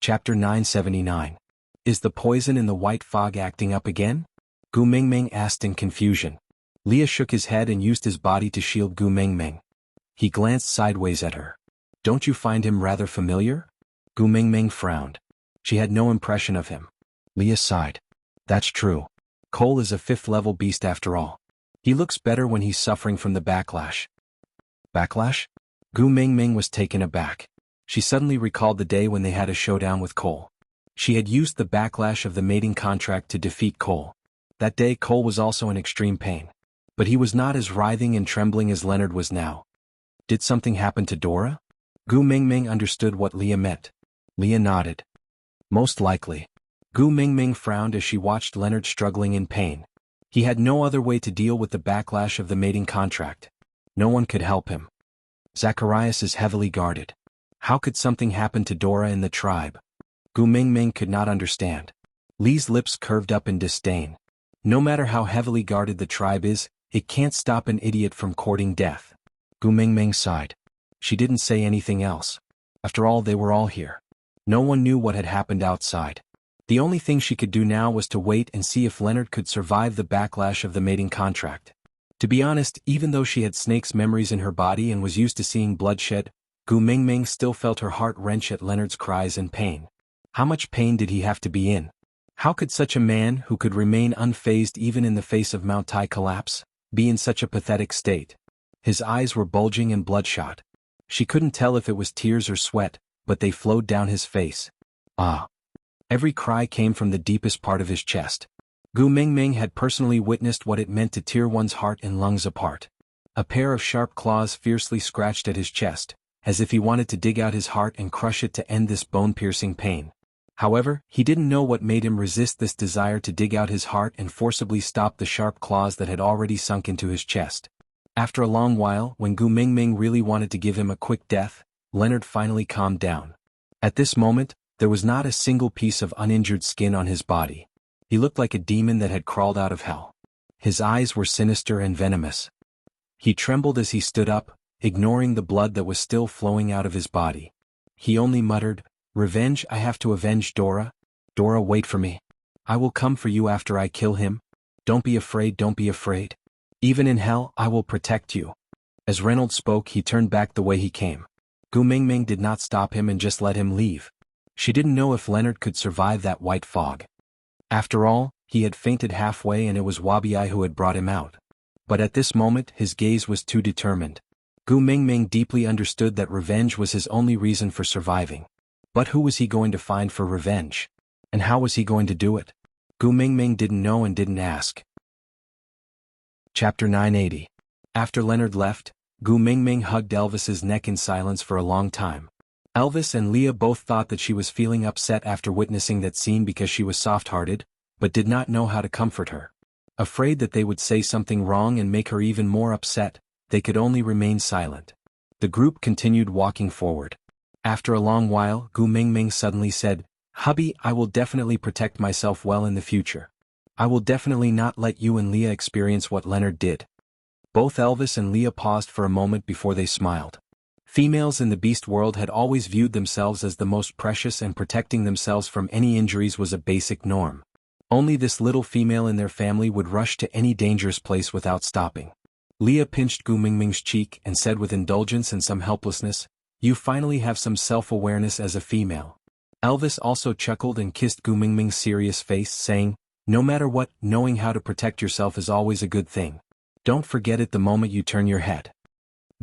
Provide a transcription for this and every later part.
Chapter 979. Is the poison in the white fog acting up again? Gu Mingming asked in confusion. Leah shook his head and used his body to shield Gu Mingming. He glanced sideways at her. Don't you find him rather familiar? Gu Mingming frowned. She had no impression of him. Leah sighed. That's true. Cole is a 5th-level beast after all. He looks better when he's suffering from the backlash. Backlash? Gu Mingming was taken aback. She suddenly recalled the day when they had a showdown with Cole. She had used the backlash of the mating contract to defeat Cole. That day Cole was also in extreme pain. But he was not as writhing and trembling as Leonard was now. Did something happen to Dora? Gu Mingming understood what Leah meant. Leah nodded. Most likely. Gu Mingming frowned as she watched Leonard struggling in pain. He had no other way to deal with the backlash of the mating contract. No one could help him. Zacharias is heavily guarded. How could something happen to Dora in the tribe? Gu Mingming could not understand. Lee's lips curved up in disdain. No matter how heavily guarded the tribe is, it can't stop an idiot from courting death. Gu Mingming sighed. She didn't say anything else. After all, they were all here. No one knew what had happened outside. The only thing she could do now was to wait and see if Leonard could survive the backlash of the mating contract. To be honest, even though she had Snake's memories in her body and was used to seeing bloodshed, Gu Mingming still felt her heart wrench at Leonard's cries and pain. How much pain did he have to be in? How could such a man, who could remain unfazed even in the face of Mount Tai collapse, be in such a pathetic state? His eyes were bulging and bloodshot. She couldn't tell if it was tears or sweat, but they flowed down his face. Ah! Every cry came from the deepest part of his chest. Gu Mingming had personally witnessed what it meant to tear one's heart and lungs apart. A pair of sharp claws fiercely scratched at his chest, as if he wanted to dig out his heart and crush it to end this bone-piercing pain. However, he didn't know what made him resist this desire to dig out his heart and forcibly stop the sharp claws that had already sunk into his chest. After a long while, when Gu Mingming really wanted to give him a quick death, Leonard finally calmed down. At this moment, there was not a single piece of uninjured skin on his body. He looked like a demon that had crawled out of hell. His eyes were sinister and venomous. He trembled as he stood up, ignoring the blood that was still flowing out of his body. He only muttered, "Revenge, I have to avenge Dora. Dora, wait for me. I will come for you after I kill him. Don't be afraid, don't be afraid. Even in hell, I will protect you." As Reynolds spoke, he turned back the way he came. Gu Mingming did not stop him and just let him leave. She didn't know if Leonard could survive that white fog. After all, he had fainted halfway and it was Wabiai who had brought him out. But at this moment, his gaze was too determined. Gu Mingming deeply understood that revenge was his only reason for surviving. But who was he going to find for revenge? And how was he going to do it? Gu Mingming didn't know and didn't ask. Chapter 980. After Leonard left, Gu Mingming hugged Elvis's neck in silence for a long time. Elvis and Leah both thought that she was feeling upset after witnessing that scene because she was soft-hearted, but did not know how to comfort her. Afraid that they would say something wrong and make her even more upset, they could only remain silent. The group continued walking forward. After a long while, Gu Mingming suddenly said, "Hubby, I will definitely protect myself well in the future. I will definitely not let you and Leah experience what Leonard did." Both Elvis and Leah paused for a moment before they smiled. Females in the beast world had always viewed themselves as the most precious, and protecting themselves from any injuries was a basic norm. Only this little female in their family would rush to any dangerous place without stopping. Leah pinched Gu Mingming's cheek and said with indulgence and some helplessness, "You finally have some self-awareness as a female." Elvis also chuckled and kissed Gu Mingming's serious face, saying, "No matter what, knowing how to protect yourself is always a good thing. Don't forget it the moment you turn your head."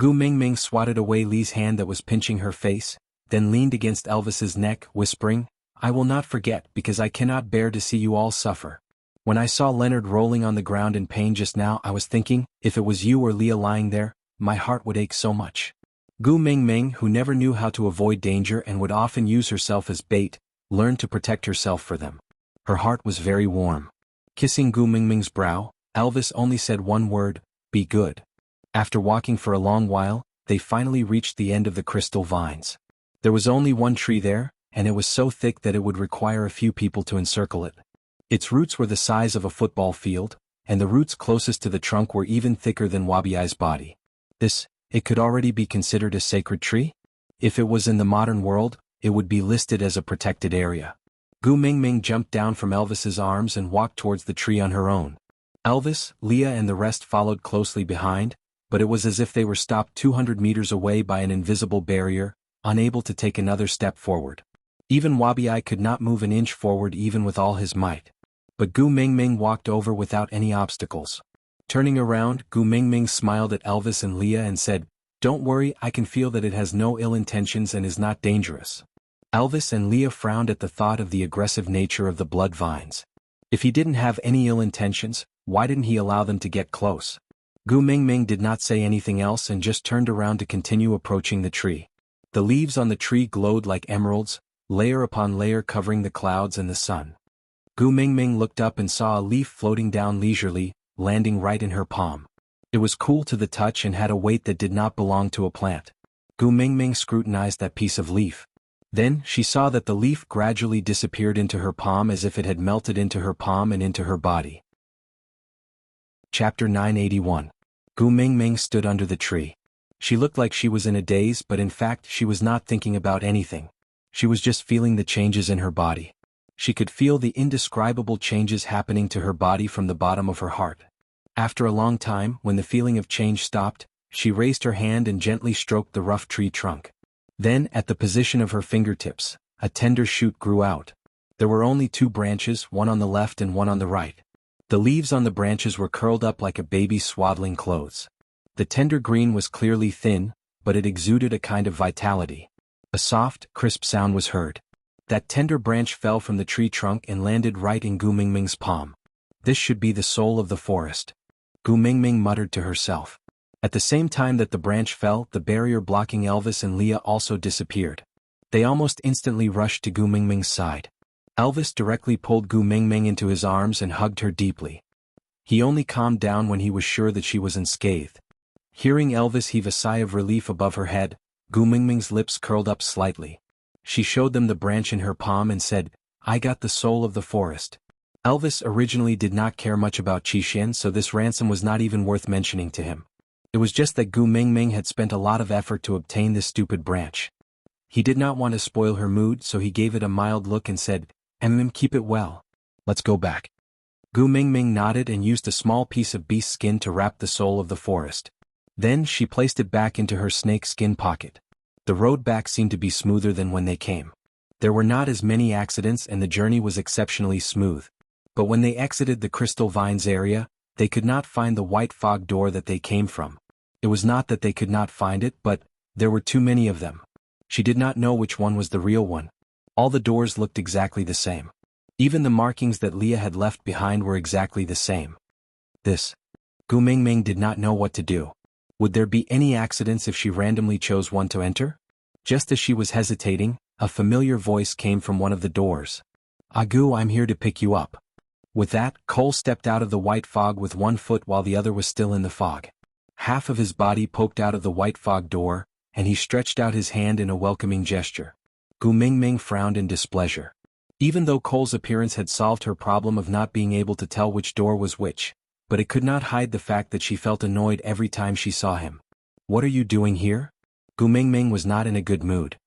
Gu Mingming swatted away Lee's hand that was pinching her face, then leaned against Elvis's neck, whispering, "I will not forget because I cannot bear to see you all suffer. When I saw Leonard rolling on the ground in pain just now, I was thinking, if it was you or Leah lying there, my heart would ache so much." Gu Mingming, who never knew how to avoid danger and would often use herself as bait, learned to protect herself for them. Her heart was very warm. Kissing Gu Mingming's brow, Elvis only said one word, "Be good." After walking for a long while, they finally reached the end of the crystal vines. There was only one tree there, and it was so thick that it would require a few people to encircle it. Its roots were the size of a football field, and the roots closest to the trunk were even thicker than Wabiai's body. It could already be considered a sacred tree? If it was in the modern world, it would be listed as a protected area. Gu Mingming jumped down from Elvis's arms and walked towards the tree on her own. Elvis, Leah and the rest followed closely behind, but it was as if they were stopped 200 meters away by an invisible barrier, unable to take another step forward. Even Wabi could not move an inch forward even with all his might. But Gu Mingming walked over without any obstacles. Turning around, Gu Mingming smiled at Elvis and Leah and said, "Don't worry, I can feel that it has no ill intentions and is not dangerous." Elvis and Leah frowned at the thought of the aggressive nature of the blood vines. If he didn't have any ill intentions, why didn't he allow them to get close? Gu Mingming did not say anything else and just turned around to continue approaching the tree. The leaves on the tree glowed like emeralds, layer upon layer covering the clouds and the sun. Gu Mingming looked up and saw a leaf floating down leisurely, landing right in her palm. It was cool to the touch and had a weight that did not belong to a plant. Gu Mingming scrutinized that piece of leaf. Then, she saw that the leaf gradually disappeared into her palm as if it had melted into her palm and into her body. Chapter 981. Gu Mingming stood under the tree. She looked like she was in a daze, but in fact she was not thinking about anything. She was just feeling the changes in her body. She could feel the indescribable changes happening to her body from the bottom of her heart. After a long time, when the feeling of change stopped, she raised her hand and gently stroked the rough tree trunk. Then, at the position of her fingertips, a tender shoot grew out. There were only 2 branches, one on the left and one on the right. The leaves on the branches were curled up like a baby's swaddling clothes. The tender green was clearly thin, but it exuded a kind of vitality. A soft, crisp sound was heard. That tender branch fell from the tree trunk and landed right in Gu Mingming's palm. This should be the soul of the forest. Gu Mingming muttered to herself. At the same time that the branch fell, the barrier blocking Elvis and Leah also disappeared. They almost instantly rushed to Gu Mingming's side. Elvis directly pulled Gu Mingming into his arms and hugged her deeply. He only calmed down when he was sure that she was unscathed. Hearing Elvis heave a sigh of relief above her head, Gu Mingming's lips curled up slightly. She showed them the branch in her palm and said, "I got the soul of the forest." Elvis originally did not care much about Qixian, so this ransom was not even worth mentioning to him. It was just that Gu Mingming had spent a lot of effort to obtain this stupid branch. He did not want to spoil her mood, so he gave it a mild look and said, Keep it well. Let's go back." Gu Mingming nodded and used a small piece of beast skin to wrap the soul of the forest. Then she placed it back into her snake skin pocket. The road back seemed to be smoother than when they came. There were not as many accidents and the journey was exceptionally smooth. But when they exited the crystal vines area, they could not find the white fog door that they came from. It was not that they could not find it, but there were too many of them. She did not know which one was the real one. All the doors looked exactly the same. Even the markings that Leah had left behind were exactly the same. Gu Mingming did not know what to do. Would there be any accidents if she randomly chose one to enter? Just as she was hesitating, a familiar voice came from one of the doors. "Gu, I'm here to pick you up." With that, Cole stepped out of the white fog with one foot while the other was still in the fog. Half of his body poked out of the white fog door, and he stretched out his hand in a welcoming gesture. Gu Mingming frowned in displeasure. Even though Cole's appearance had solved her problem of not being able to tell which door was which, but it could not hide the fact that she felt annoyed every time she saw him. "What are you doing here?" Gu Mingming was not in a good mood.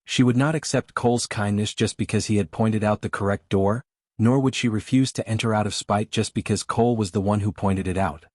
She would not accept Cole's kindness just because he had pointed out the correct door, nor would she refuse to enter out of spite just because Cole was the one who pointed it out.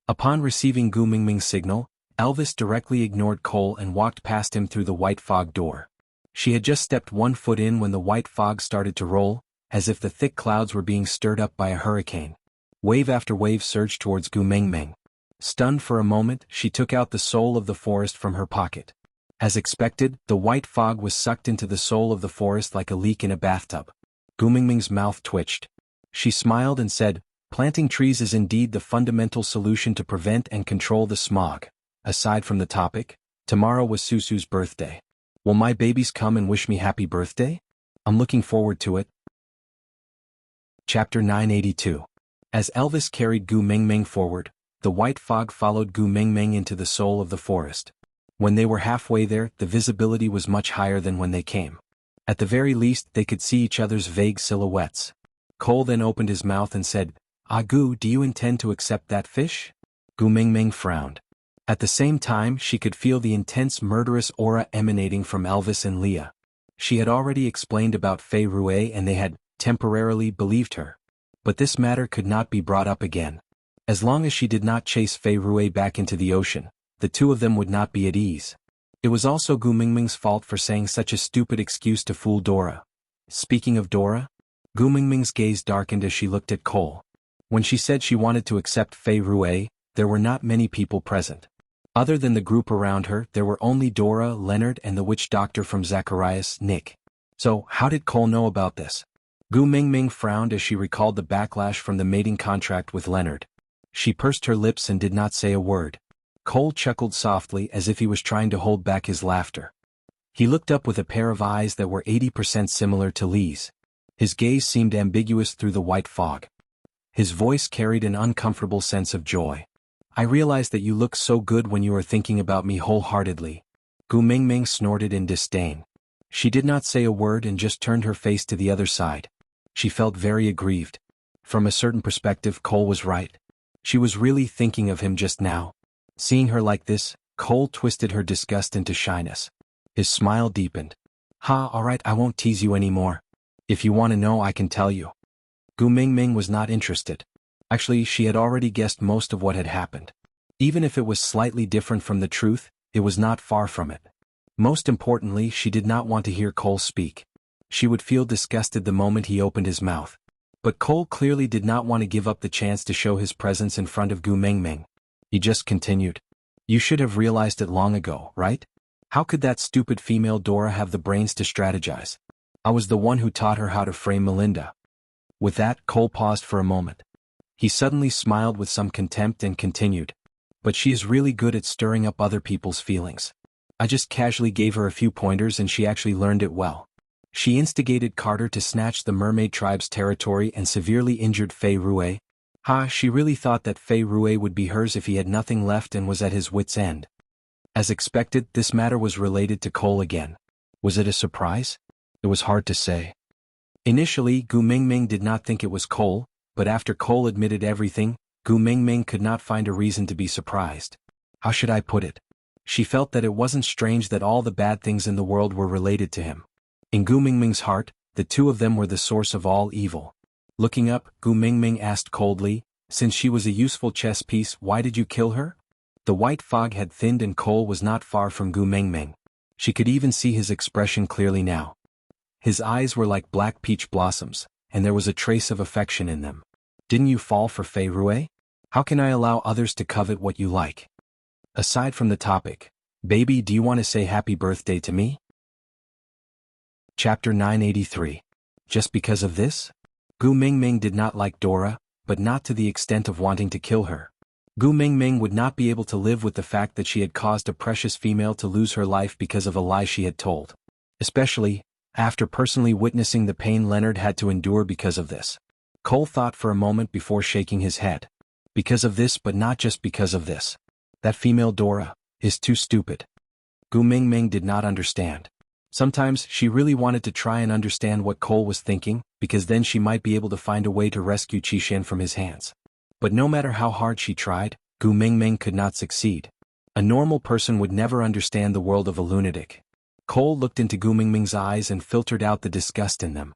Upon receiving Gu Mingming's signal, Elvis directly ignored Cole and walked past him through the white fog door. She had just stepped one foot in when the white fog started to roll, as if the thick clouds were being stirred up by a hurricane. Wave after wave surged towards Gu Mingming. Stunned for a moment, she took out the soul of the forest from her pocket. As expected, the white fog was sucked into the soul of the forest like a leak in a bathtub. Gu Mingming's mouth twitched. She smiled and said, "Planting trees is indeed the fundamental solution to prevent and control the smog. Aside from the topic, tomorrow was Susu's birthday. Will my babies come and wish me happy birthday? I'm looking forward to it." Chapter 982. As Elvis carried Gu Mingming forward, the white fog followed Gu Mingming into the soul of the forest. When they were halfway there, the visibility was much higher than when they came. At the very least, they could see each other's vague silhouettes. Cole then opened his mouth and said, "Gu, do you intend to accept that fish?" Gu Mingming frowned. At the same time, she could feel the intense murderous aura emanating from Elvis and Leah. She had already explained about Fei Rue and they had, temporarily, believed her. But this matter could not be brought up again. As long as she did not chase Fei Rue back into the ocean, the two of them would not be at ease. It was also Gu Mingming's fault for saying such a stupid excuse to fool Dora. Speaking of Dora, Gu Mingming's gaze darkened as she looked at Cole. When she said she wanted to accept Fei Rue, there were not many people present. Other than the group around her, there were only Dora, Leonard and the witch doctor from Zacharias, Nick. So, how did Cole know about this? Gu Mingming frowned as she recalled the backlash from the mating contract with Leonard. She pursed her lips and did not say a word. Cole chuckled softly as if he was trying to hold back his laughter. He looked up with a pair of eyes that were 80% similar to Lee's. His gaze seemed ambiguous through the white fog. His voice carried an uncomfortable sense of joy. I realize that you look so good when you are thinking about me wholeheartedly. Gu Mingming snorted in disdain. She did not say a word and just turned her face to the other side. She felt very aggrieved. From a certain perspective, Cole was right. She was really thinking of him just now. Seeing her like this, Cole twisted her disgust into shyness. His smile deepened. Alright, I won't tease you anymore. If you want to know, I can tell you. Gu Mingming was not interested. Actually, she had already guessed most of what had happened. Even if it was slightly different from the truth, it was not far from it. Most importantly, she did not want to hear Cole speak. She would feel disgusted the moment he opened his mouth. But Cole clearly did not want to give up the chance to show his presence in front of Gu Mingming. He just continued. You should have realized it long ago, right? How could that stupid female Dora have the brains to strategize? I was the one who taught her how to frame Melinda. With that, Cole paused for a moment. He suddenly smiled with some contempt and continued. But she is really good at stirring up other people's feelings. I just casually gave her a few pointers and she actually learned it well. She instigated Carter to snatch the mermaid tribe's territory and severely injured Fei Rue. She really thought that Fei Rue would be hers if he had nothing left and was at his wit's end. As expected, this matter was related to Cole again. Was it a surprise? It was hard to say. Initially, Gu Mingming did not think it was Cole, but after Cole admitted everything, Gu Mingming could not find a reason to be surprised. How should I put it? She felt that it wasn't strange that all the bad things in the world were related to him. In Gu Mingming's heart, the two of them were the source of all evil. Looking up, Gu Mingming asked coldly, since she was a useful chess piece, why did you kill her? The white fog had thinned and Cole was not far from Gu Mingming. She could even see his expression clearly now. His eyes were like black peach blossoms, and there was a trace of affection in them. Didn't you fall for Fei Rue? How can I allow others to covet what you like? Aside from the topic, baby, do you want to say happy birthday to me? Chapter 983. Just because of this? Gu Mingming did not like Dora, but not to the extent of wanting to kill her. Gu Mingming would not be able to live with the fact that she had caused a precious female to lose her life because of a lie she had told. Especially, after personally witnessing the pain Leonard had to endure because of this. Cole thought for a moment before shaking his head. Because of this, but not just because of this. That female Dora is too stupid. Gu Mingming did not understand. Sometimes she really wanted to try and understand what Cole was thinking, because then she might be able to find a way to rescue Xianxia from his hands. But no matter how hard she tried, Gu Mingming could not succeed. A normal person would never understand the world of a lunatic. Cole looked into Gu Mingming's eyes and filtered out the disgust in them.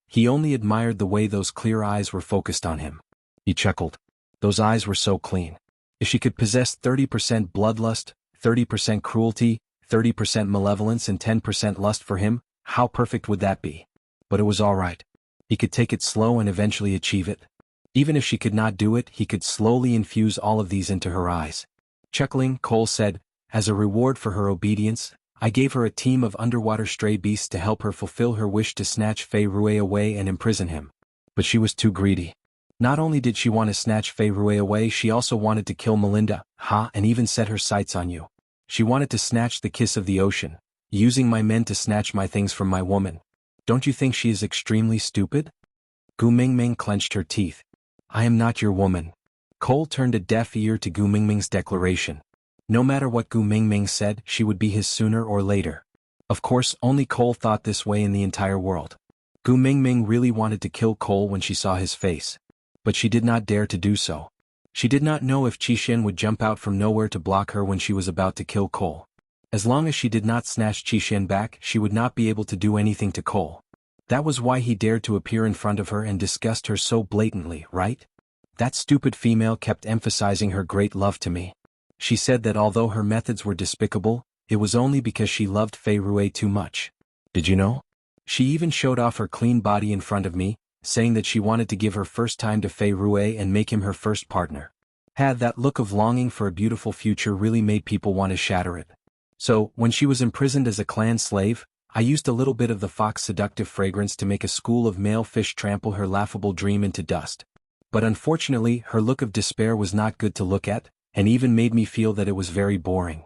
He only admired the way those clear eyes were focused on him. He chuckled. Those eyes were so clean. If she could possess 30% bloodlust, 30% cruelty, 30% malevolence and 10% lust for him, how perfect would that be? But it was all right. He could take it slow and eventually achieve it. Even if she could not do it, he could slowly infuse all of these into her eyes. Chuckling, Cole said, as a reward for her obedience, I gave her a team of underwater stray beasts to help her fulfill her wish to snatch Fei Rue away and imprison him. But she was too greedy. Not only did she want to snatch Fei Rue away, she also wanted to kill Melinda, and even set her sights on you. She wanted to snatch the kiss of the ocean, using my men to snatch my things from my woman. Don't you think she is extremely stupid? Gu Mingming clenched her teeth. I am not your woman. Cole turned a deaf ear to Gu Mingming's declaration. No matter what Gu Mingming said, she would be his sooner or later. Of course, only Cole thought this way in the entire world. Gu Mingming really wanted to kill Cole when she saw his face. But she did not dare to do so. She did not know if Xianxia would jump out from nowhere to block her when she was about to kill Cole. As long as she did not snatch Qishan back, she would not be able to do anything to Cole. That was why he dared to appear in front of her and disgust her so blatantly, right? That stupid female kept emphasizing her great love to me. She said that although her methods were despicable, it was only because she loved Fei Rui too much. Did you know? She even showed off her clean body in front of me, saying that she wanted to give her first time to Fei Rui and make him her first partner. Had that look of longing for a beautiful future really made people want to shatter it. So, when she was imprisoned as a clan slave, I used a little bit of the fox seductive fragrance to make a school of male fish trample her laughable dream into dust. But unfortunately, her look of despair was not good to look at, and even made me feel that it was very boring.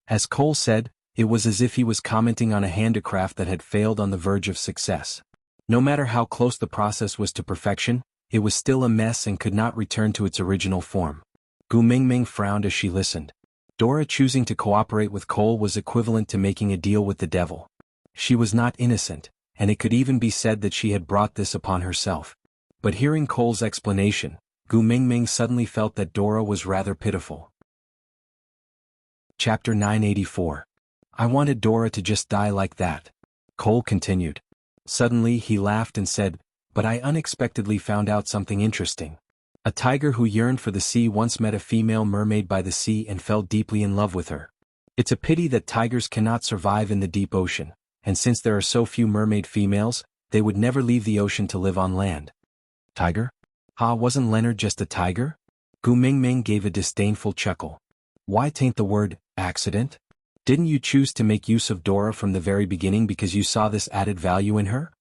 As Cole said, it was as if he was commenting on a handicraft that had failed on the verge of success. No matter how close the process was to perfection, it was still a mess and could not return to its original form. Gu Mingming frowned as she listened. Dora choosing to cooperate with Cole was equivalent to making a deal with the devil. She was not innocent, and it could even be said that she had brought this upon herself. But hearing Cole's explanation, Gu Mingming suddenly felt that Dora was rather pitiful. Chapter 984. I wanted Dora to just die like that. Cole continued. Suddenly he laughed and said, but I unexpectedly found out something interesting. A tiger who yearned for the sea once met a female mermaid by the sea and fell deeply in love with her. It's a pity that tigers cannot survive in the deep ocean, and since there are so few mermaid females, they would never leave the ocean to live on land. Tiger? Wasn't Leonard just a tiger? Gu Mingming gave a disdainful chuckle. Why taint the word, accident? Didn't you choose to make use of Dora from the very beginning because you saw this added value in her?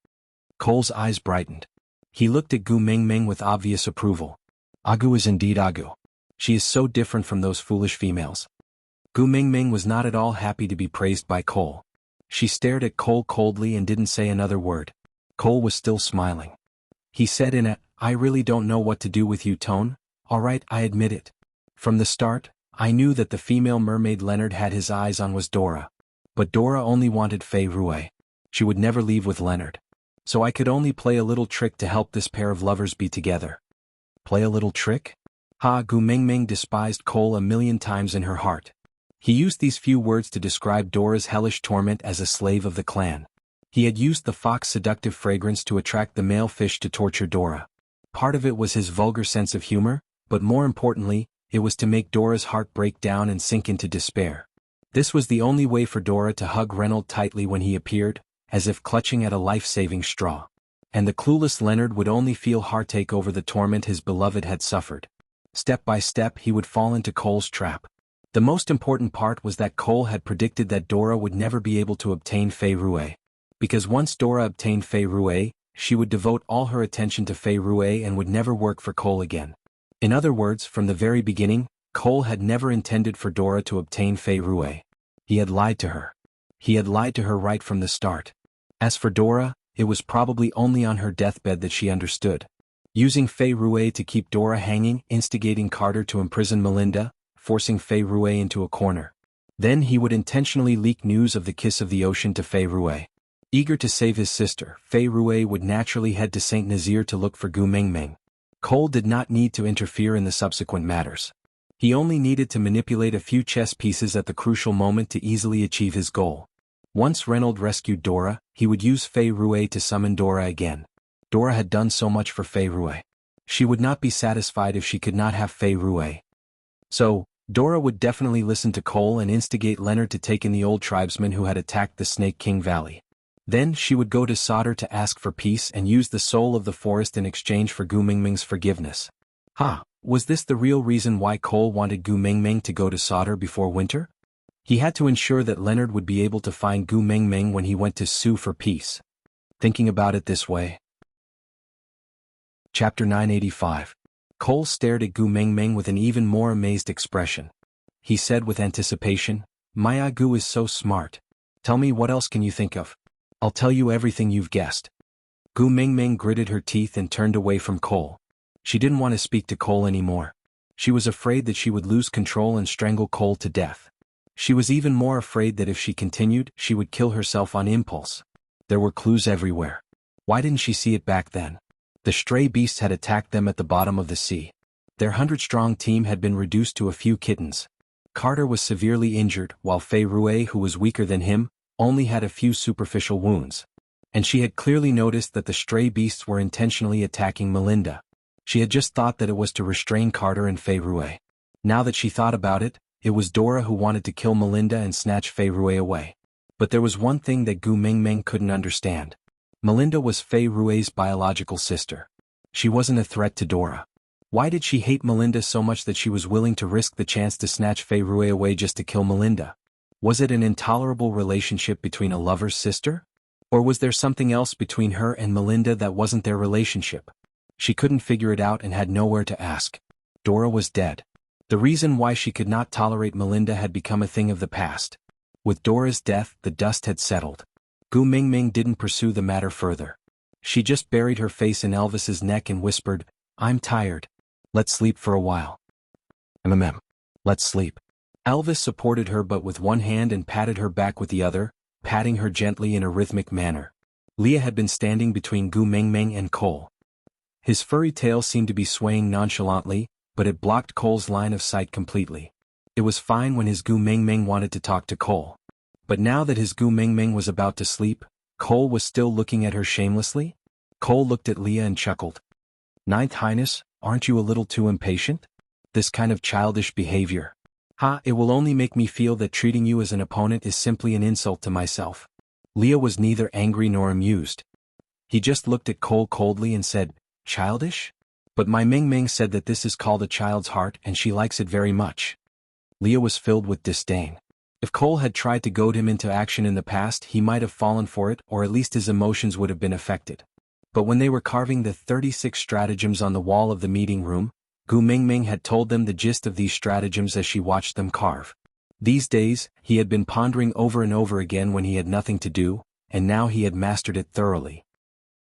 Cole's eyes brightened. He looked at Gu Mingming with obvious approval. Agu is indeed Agu. She is so different from those foolish females. Gu Mingming was not at all happy to be praised by Cole. She stared at Cole coldly and didn't say another word. Cole was still smiling. He said in a, I really don't know what to do with you tone. Alright, I admit it. From the start, I knew that the female mermaid Leonard had his eyes on was Dora. But Dora only wanted Fei Rui. She would never leave with Leonard. So I could only play a little trick to help this pair of lovers be together. Play a little trick? Gu Mingming despised Cole a million times in her heart. He used these few words to describe Dora's hellish torment as a slave of the clan. He had used the fox seductive fragrance to attract the male fish to torture Dora. Part of it was his vulgar sense of humor, but more importantly, it was to make Dora's heart break down and sink into despair. This was the only way for Dora to hug Reynolds tightly when he appeared, as if clutching at a life-saving straw. And the clueless Leonard would only feel heartache over the torment his beloved had suffered. Step by step he would fall into Cole's trap. The most important part was that Cole had predicted that Dora would never be able to obtain Fei Rui. Because once Dora obtained Fei Rui, she would devote all her attention to Fei Rui and would never work for Cole again. In other words, from the very beginning, Cole had never intended for Dora to obtain Fei Rui. He had lied to her. He had lied to her right from the start. As for Dora, it was probably only on her deathbed that she understood. Using Fei Rui to keep Dora hanging, instigating Carter to imprison Melinda, forcing Fei Rui into a corner. Then he would intentionally leak news of the kiss of the ocean to Fei Rui. Eager to save his sister, Fei Rui would naturally head to Saint Nazaire to look for Gu Mingming. Cole did not need to interfere in the subsequent matters. He only needed to manipulate a few chess pieces at the crucial moment to easily achieve his goal. Once Reynolds rescued Dora, he would use Fei Rui to summon Dora again. Dora had done so much for Fei Rui. She would not be satisfied if she could not have Fei Rui. So, Dora would definitely listen to Cole and instigate Leonard to take in the old tribesmen who had attacked the Snake King Valley. Then she would go to Sauter to ask for peace and use the soul of the forest in exchange for Gu Mingming's forgiveness. Was this the real reason why Cole wanted Gu Mingming to go to Sauter before winter? He had to ensure that Leonard would be able to find Gu Mingming when he went to sue for peace. Thinking about it this way. Chapter 985. Cole stared at Gu Mingming with an even more amazed expression. He said with anticipation, "My Gu is so smart. Tell me, what else can you think of? I'll tell you everything you've guessed." Gu Mingming gritted her teeth and turned away from Cole. She didn't want to speak to Cole anymore. She was afraid that she would lose control and strangle Cole to death. She was even more afraid that if she continued, she would kill herself on impulse. There were clues everywhere. Why didn't she see it back then? The stray beasts had attacked them at the bottom of the sea. Their 100-strong team had been reduced to a few kittens. Carter was severely injured, while Fei Rui, who was weaker than him, only had a few superficial wounds. And she had clearly noticed that the stray beasts were intentionally attacking Melinda. She had just thought that it was to restrain Carter and Fei Rui. Now that she thought about it, it was Dora who wanted to kill Melinda and snatch Fei Rui away. But there was one thing that Gu Mingming couldn't understand. Melinda was Fei Rui's biological sister. She wasn't a threat to Dora. Why did she hate Melinda so much that she was willing to risk the chance to snatch Fei Rui away just to kill Melinda? Was it an intolerable relationship between a lover's sister? Or was there something else between her and Melinda that wasn't their relationship? She couldn't figure it out and had nowhere to ask. Dora was dead. The reason why she could not tolerate Melinda had become a thing of the past. With Dora's death, the dust had settled. Gu Mingming didn't pursue the matter further. She just buried her face in Elvis's neck and whispered, "I'm tired. Let's sleep for a while." Let's sleep. Elvis supported her but with one hand and patted her back with the other, patting her gently in a rhythmic manner. Leah had been standing between Gu Mingming and Cole. His furry tail seemed to be swaying nonchalantly, but it blocked Cole's line of sight completely. It was fine when his Gu Mingming wanted to talk to Cole. But now that his Gu Mingming was about to sleep, Cole was still looking at her shamelessly? Cole looked at Leah and chuckled. "Ninth Highness, aren't you a little too impatient? This kind of childish behavior. It will only make me feel that treating you as an opponent is simply an insult to myself." Leah was neither angry nor amused. He just looked at Cole coldly and said, "Childish? But my Mingming said that this is called a child's heart and she likes it very much." Leah was filled with disdain. If Cole had tried to goad him into action in the past, he might have fallen for it, or at least his emotions would have been affected. But when they were carving the 36 stratagems on the wall of the meeting room, Gu Mingming had told them the gist of these stratagems as she watched them carve. These days, he had been pondering over and over again when he had nothing to do, and now he had mastered it thoroughly.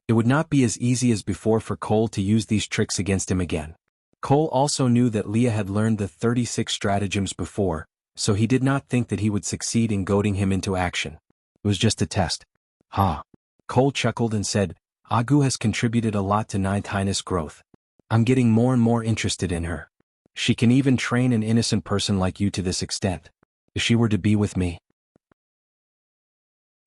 It would not be as easy as before for Cole to use these tricks against him again. Cole also knew that Leah had learned the 36 stratagems before, so he did not think that he would succeed in goading him into action. It was just a test. Cole chuckled and said, "Agu has contributed a lot to Ninth Highness growth. I'm getting more and more interested in her. She can even train an innocent person like you to this extent. If she were to be with me."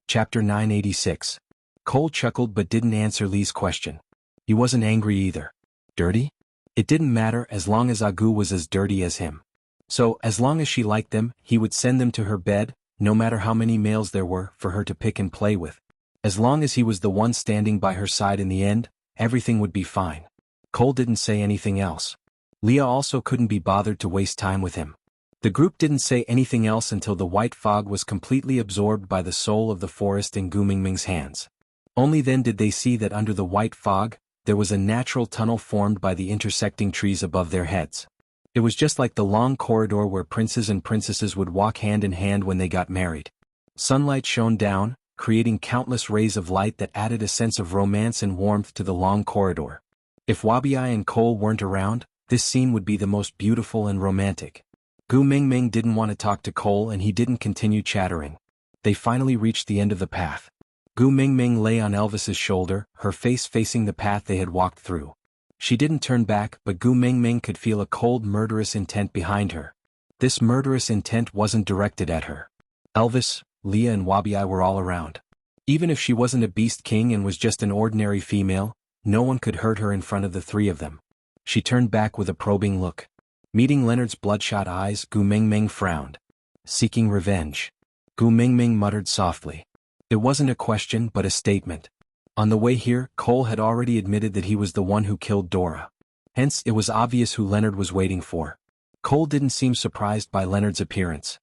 Chapter 986. Cole chuckled but didn't answer Lee's question. He wasn't angry either. Dirty? It didn't matter as long as Agu was as dirty as him. So, as long as she liked them, he would send them to her bed, no matter how many males there were for her to pick and play with. As long as he was the one standing by her side in the end, everything would be fine. Cole didn't say anything else. Leah also couldn't be bothered to waste time with him. The group didn't say anything else until the white fog was completely absorbed by the soul of the forest in Gu Mingming's hands. Only then did they see that under the white fog, there was a natural tunnel formed by the intersecting trees above their heads. It was just like the long corridor where princes and princesses would walk hand in hand when they got married. Sunlight shone down, creating countless rays of light that added a sense of romance and warmth to the long corridor. If Wabiai and Cole weren't around, this scene would be the most beautiful and romantic. Gu Mingming didn't want to talk to Cole and he didn't continue chattering. They finally reached the end of the path. Gu Mingming lay on Elvis's shoulder, her face facing the path they had walked through. She didn't turn back, but Gu Mingming could feel a cold murderous intent behind her. This murderous intent wasn't directed at her. Elvis, Leah and Wabiai were all around. Even if she wasn't a beast king and was just an ordinary female, no one could hurt her in front of the three of them. She turned back with a probing look. Meeting Leonard's bloodshot eyes, Gu Mingming frowned. Seeking revenge. Gu Mingming muttered softly. It wasn't a question but a statement. On the way here, Cole had already admitted that he was the one who killed Dora. Hence, it was obvious who Leonard was waiting for. Cole didn't seem surprised by Leonard's appearance.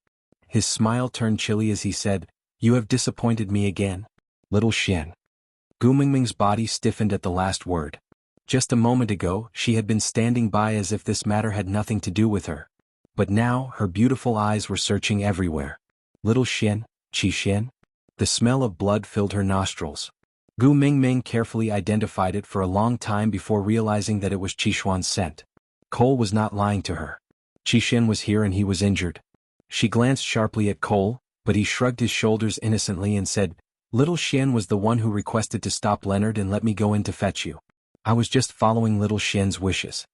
His smile turned chilly as he said, "You have disappointed me again, little Xian." Gu Mingming's body stiffened at the last word. Just a moment ago, she had been standing by as if this matter had nothing to do with her. But now, her beautiful eyes were searching everywhere. Little Xian, Qi Xian? The smell of blood filled her nostrils. Gu Mingming carefully identified it for a long time before realizing that it was Qixuan's scent. Cole was not lying to her. Qixuan was here and he was injured. She glanced sharply at Cole, but he shrugged his shoulders innocently and said, "Little Xian was the one who requested to stop Leonard and let me go in to fetch you. I was just following Little Xian's wishes."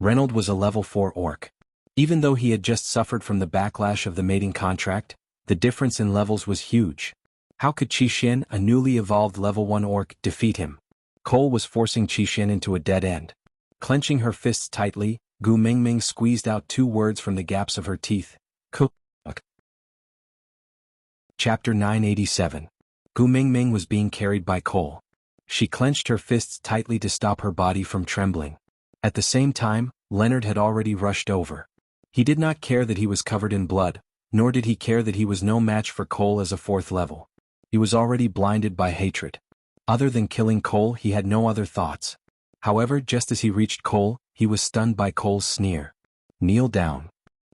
Reynold was a level 4 orc. Even though he had just suffered from the backlash of the mating contract, the difference in levels was huge. How could Xixian, a newly evolved level 1 orc, defeat him? Cole was forcing Xixian into a dead end. Clenching her fists tightly, Gu Mingming squeezed out 2 words from the gaps of her teeth. Cook. Chapter 987. Gu Mingming was being carried by Cole. She clenched her fists tightly to stop her body from trembling. At the same time, Leonard had already rushed over. He did not care that he was covered in blood, nor did he care that he was no match for Cole as a 4th level. He was already blinded by hatred. Other than killing Cole, he had no other thoughts. However, just as he reached Cole, he was stunned by Cole's sneer. Kneel down.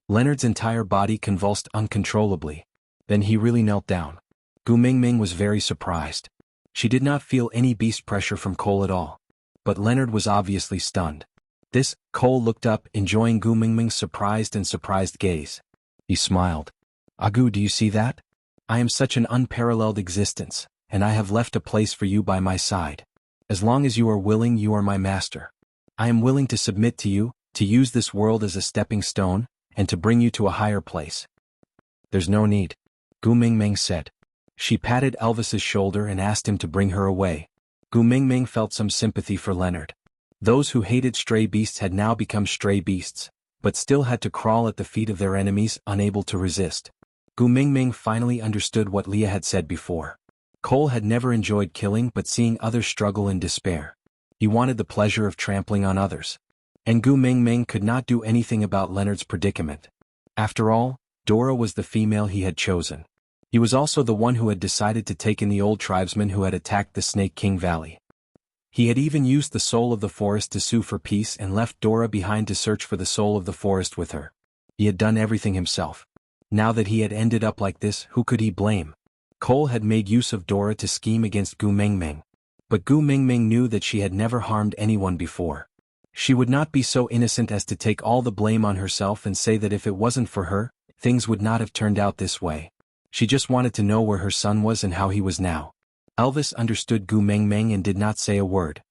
Leonard's entire body convulsed uncontrollably. Then he really knelt down. Gu Mingming was very surprised. She did not feel any beast pressure from Cole at all. But Leonard was obviously stunned. Cole looked up, enjoying Gu Mingming's surprised gaze. He smiled. Agu, do you see that? I am such an unparalleled existence, and I have left a place for you by my side. As long as you are willing, you are my master. I am willing to submit to you, to use this world as a stepping stone, and to bring you to a higher place. There's no need, Gu Mingming said. She patted Elvis's shoulder and asked him to bring her away. Gu Mingming felt some sympathy for Leonard. Those who hated stray beasts had now become stray beasts, but still had to crawl at the feet of their enemies, unable to resist. Gu Mingming finally understood what Leah had said before. Cole had never enjoyed killing but seeing others struggle in despair. He wanted the pleasure of trampling on others. And Gu Mingming could not do anything about Leonard's predicament. After all, Dora was the female he had chosen. He was also the one who had decided to take in the old tribesmen who had attacked the Snake King Valley. He had even used the soul of the forest to sue for peace and left Dora behind to search for the soul of the forest with her. He had done everything himself. Now that he had ended up like this, who could he blame? Cole had made use of Dora to scheme against Gu Mingming. But Gu Mingming knew that she had never harmed anyone before. She would not be so innocent as to take all the blame on herself and say that if it wasn't for her, things would not have turned out this way. She just wanted to know where her son was and how he was now. Elvis understood Gu Mingming and did not say a word.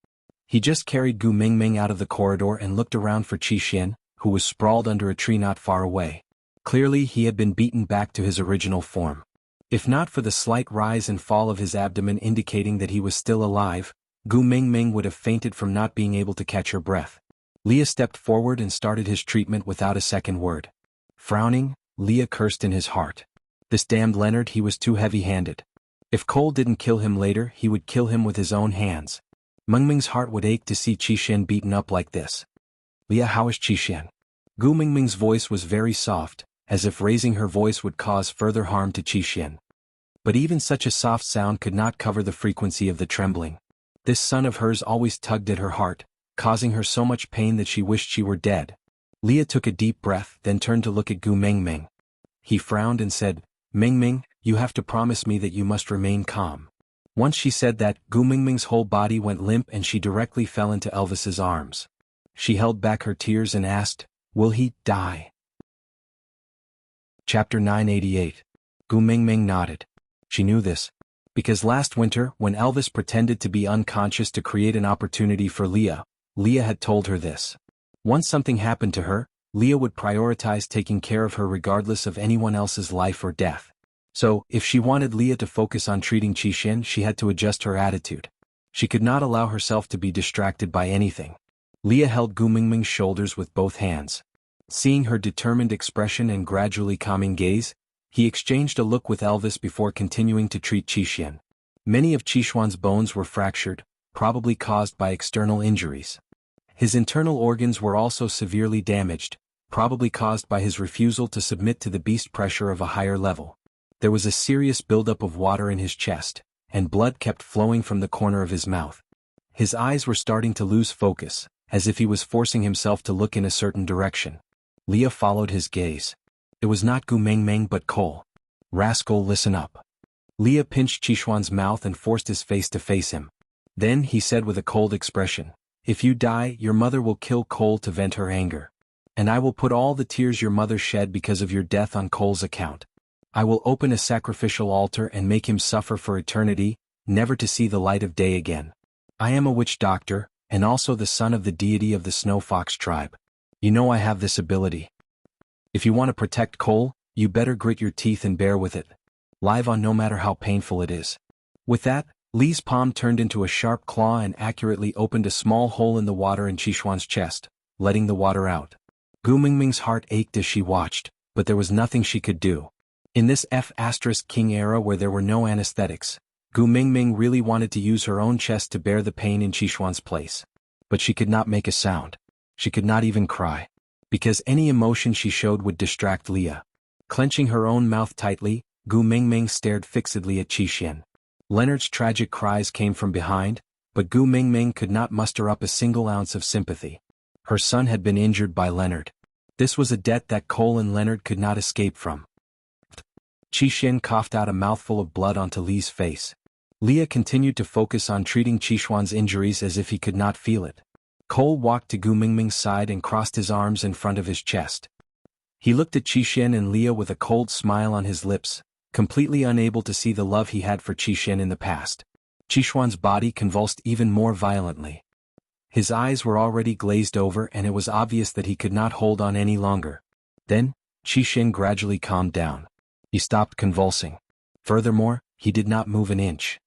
He just carried Gu Mingming out of the corridor and looked around for Xixian, who was sprawled under a tree not far away. Clearly he had been beaten back to his original form. If not for the slight rise and fall of his abdomen indicating that he was still alive, Gu Mingming would have fainted from not being able to catch her breath. Leah stepped forward and started his treatment without a second word. Frowning, Leah cursed in his heart. This damned Leonard, he was too heavy-handed. If Cole didn't kill him later, he would kill him with his own hands. Mingming's heart would ache to see Xixian beaten up like this. Leah, how is Xixian? Gu Mingming's voice was very soft, as if raising her voice would cause further harm to Xixian. But even such a soft sound could not cover the frequency of the trembling. This son of hers always tugged at her heart, causing her so much pain that she wished she were dead. Leah took a deep breath, then turned to look at Gu Mingming. He frowned and said, Mingming, you have to promise me that you must remain calm. Once she said that, Gu Mingming's whole body went limp and she directly fell into Elvis's arms. She held back her tears and asked, will he die? Chapter 988. Gu Mingming nodded. She knew this. Because last winter, when Elvis pretended to be unconscious to create an opportunity for Leah, Leah had told her this. Once something happened to her, Leah would prioritize taking care of her regardless of anyone else's life or death. So, if she wanted Leah to focus on treating Xixian, she had to adjust her attitude. She could not allow herself to be distracted by anything. Leah held Gu Mingming's shoulders with both hands. Seeing her determined expression and gradually calming gaze, he exchanged a look with Elvis before continuing to treat Xixian. Many of Xuanhuan's bones were fractured, probably caused by external injuries. His internal organs were also severely damaged, probably caused by his refusal to submit to the beast pressure of a higher level. There was a serious buildup of water in his chest, and blood kept flowing from the corner of his mouth. His eyes were starting to lose focus, as if he was forcing himself to look in a certain direction. Leah followed his gaze. It was not Gu Mingming but Cole. Rascal, listen up. Leah pinched Xixuan's mouth and forced his face to face him. Then he said with a cold expression, if you die, your mother will kill Cole to vent her anger. And I will put all the tears your mother shed because of your death on Cole's account. I will open a sacrificial altar and make him suffer for eternity, never to see the light of day again. I am a witch doctor, and also the son of the deity of the Snow Fox tribe. You know I have this ability. If you want to protect Cole, you better grit your teeth and bear with it. Live on no matter how painful it is. With that, Li's palm turned into a sharp claw and accurately opened a small hole in the water in Qixuan's chest, letting the water out. Gu Mingming's heart ached as she watched, but there was nothing she could do. In this F*King era where there were no anesthetics, Gu Mingming really wanted to use her own chest to bear the pain in Qixuan's place. But she could not make a sound. She could not even cry. Because any emotion she showed would distract Leah. Clenching her own mouth tightly, Gu Mingming stared fixedly at Qixuan. Leonard's tragic cries came from behind, but Gu Mingming could not muster up a single ounce of sympathy. Her son had been injured by Leonard. This was a debt that Cole and Leonard could not escape from. Qixuan coughed out a mouthful of blood onto Li's face. Leah continued to focus on treating Qixuan's injuries as if he could not feel it. Cole walked to Gu Mingming's side and crossed his arms in front of his chest. He looked at Qixuan and Leah with a cold smile on his lips, completely unable to see the love he had for Qixuan in the past. Qixuan's body convulsed even more violently. His eyes were already glazed over and it was obvious that he could not hold on any longer. Then, Qixuan gradually calmed down. He stopped convulsing. Furthermore, he did not move an inch.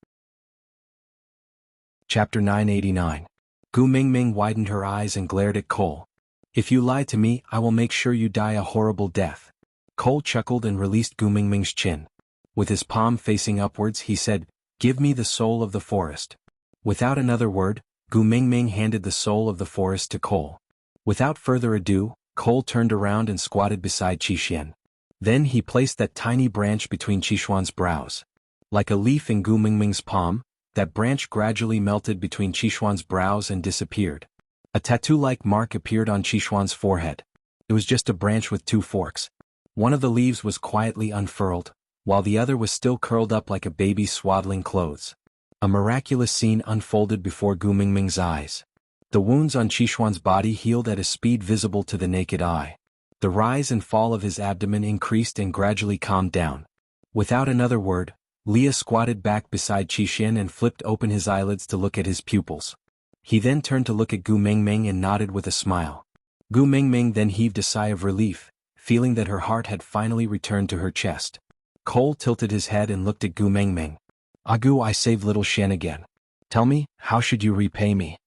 Chapter 989. Gu Mingming widened her eyes and glared at Cole. If you lie to me, I will make sure you die a horrible death. Cole chuckled and released Gu Mingming's chin. With his palm facing upwards, he said, "Give me the soul of the forest." Without another word, Gu Mingming handed the soul of the forest to Cole. Without further ado, Cole turned around and squatted beside Qixuan. Then he placed that tiny branch between Qixuan's brows. Like a leaf in Gu Mingming's palm, that branch gradually melted between Qixuan's brows and disappeared. A tattoo-like mark appeared on Qixuan's forehead. It was just a branch with two forks. One of the leaves was quietly unfurled, while the other was still curled up like a baby's swaddling clothes. A miraculous scene unfolded before Gu Mingming's eyes. The wounds on Qixuan's body healed at a speed visible to the naked eye. The rise and fall of his abdomen increased and gradually calmed down. Without another word, Leah squatted back beside Qixuan and flipped open his eyelids to look at his pupils. He then turned to look at Gu Mingming and nodded with a smile. Gu Mingming then heaved a sigh of relief, feeling that her heart had finally returned to her chest. Cole tilted his head and looked at Gu Mingming. "Gu, I saved little Xian again. Tell me, how should you repay me?"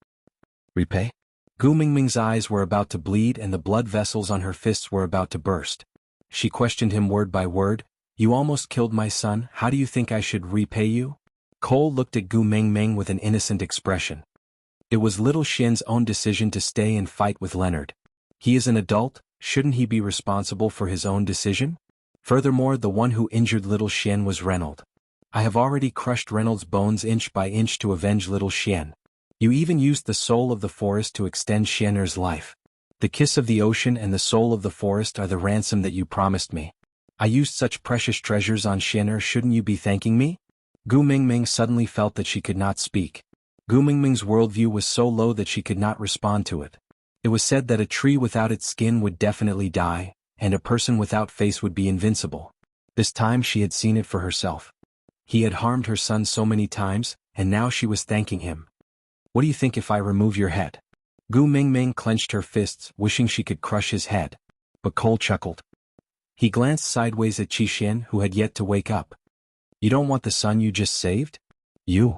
"Repay?" Gu Mingming's eyes were about to bleed and the blood vessels on her fists were about to burst. She questioned him word by word. "You almost killed my son, how do you think I should repay you?" Cole looked at Gu Mingming with an innocent expression. It was little Xian's own decision to stay and fight with Leonard. He is an adult, shouldn't he be responsible for his own decision? Furthermore, the one who injured little Xian was Reynold. I have already crushed Reynold's bones inch by inch to avenge little Xian. You even used the soul of the forest to extend Xian'er's life. The kiss of the ocean and the soul of the forest are the ransom that you promised me. I used such precious treasures on Xian'er, shouldn't you be thanking me? Gu Mingming suddenly felt that she could not speak. Gu Mingming's worldview was so low that she could not respond to it. It was said that a tree without its skin would definitely die, and a person without face would be invincible. This time she had seen it for herself. He had harmed her son so many times, and now she was thanking him. "What do you think if I remove your head?" Gu Mingming clenched her fists, wishing she could crush his head. But Cole chuckled. He glanced sideways at Qixuan, who had yet to wake up. "You don't want the son you just saved? You?"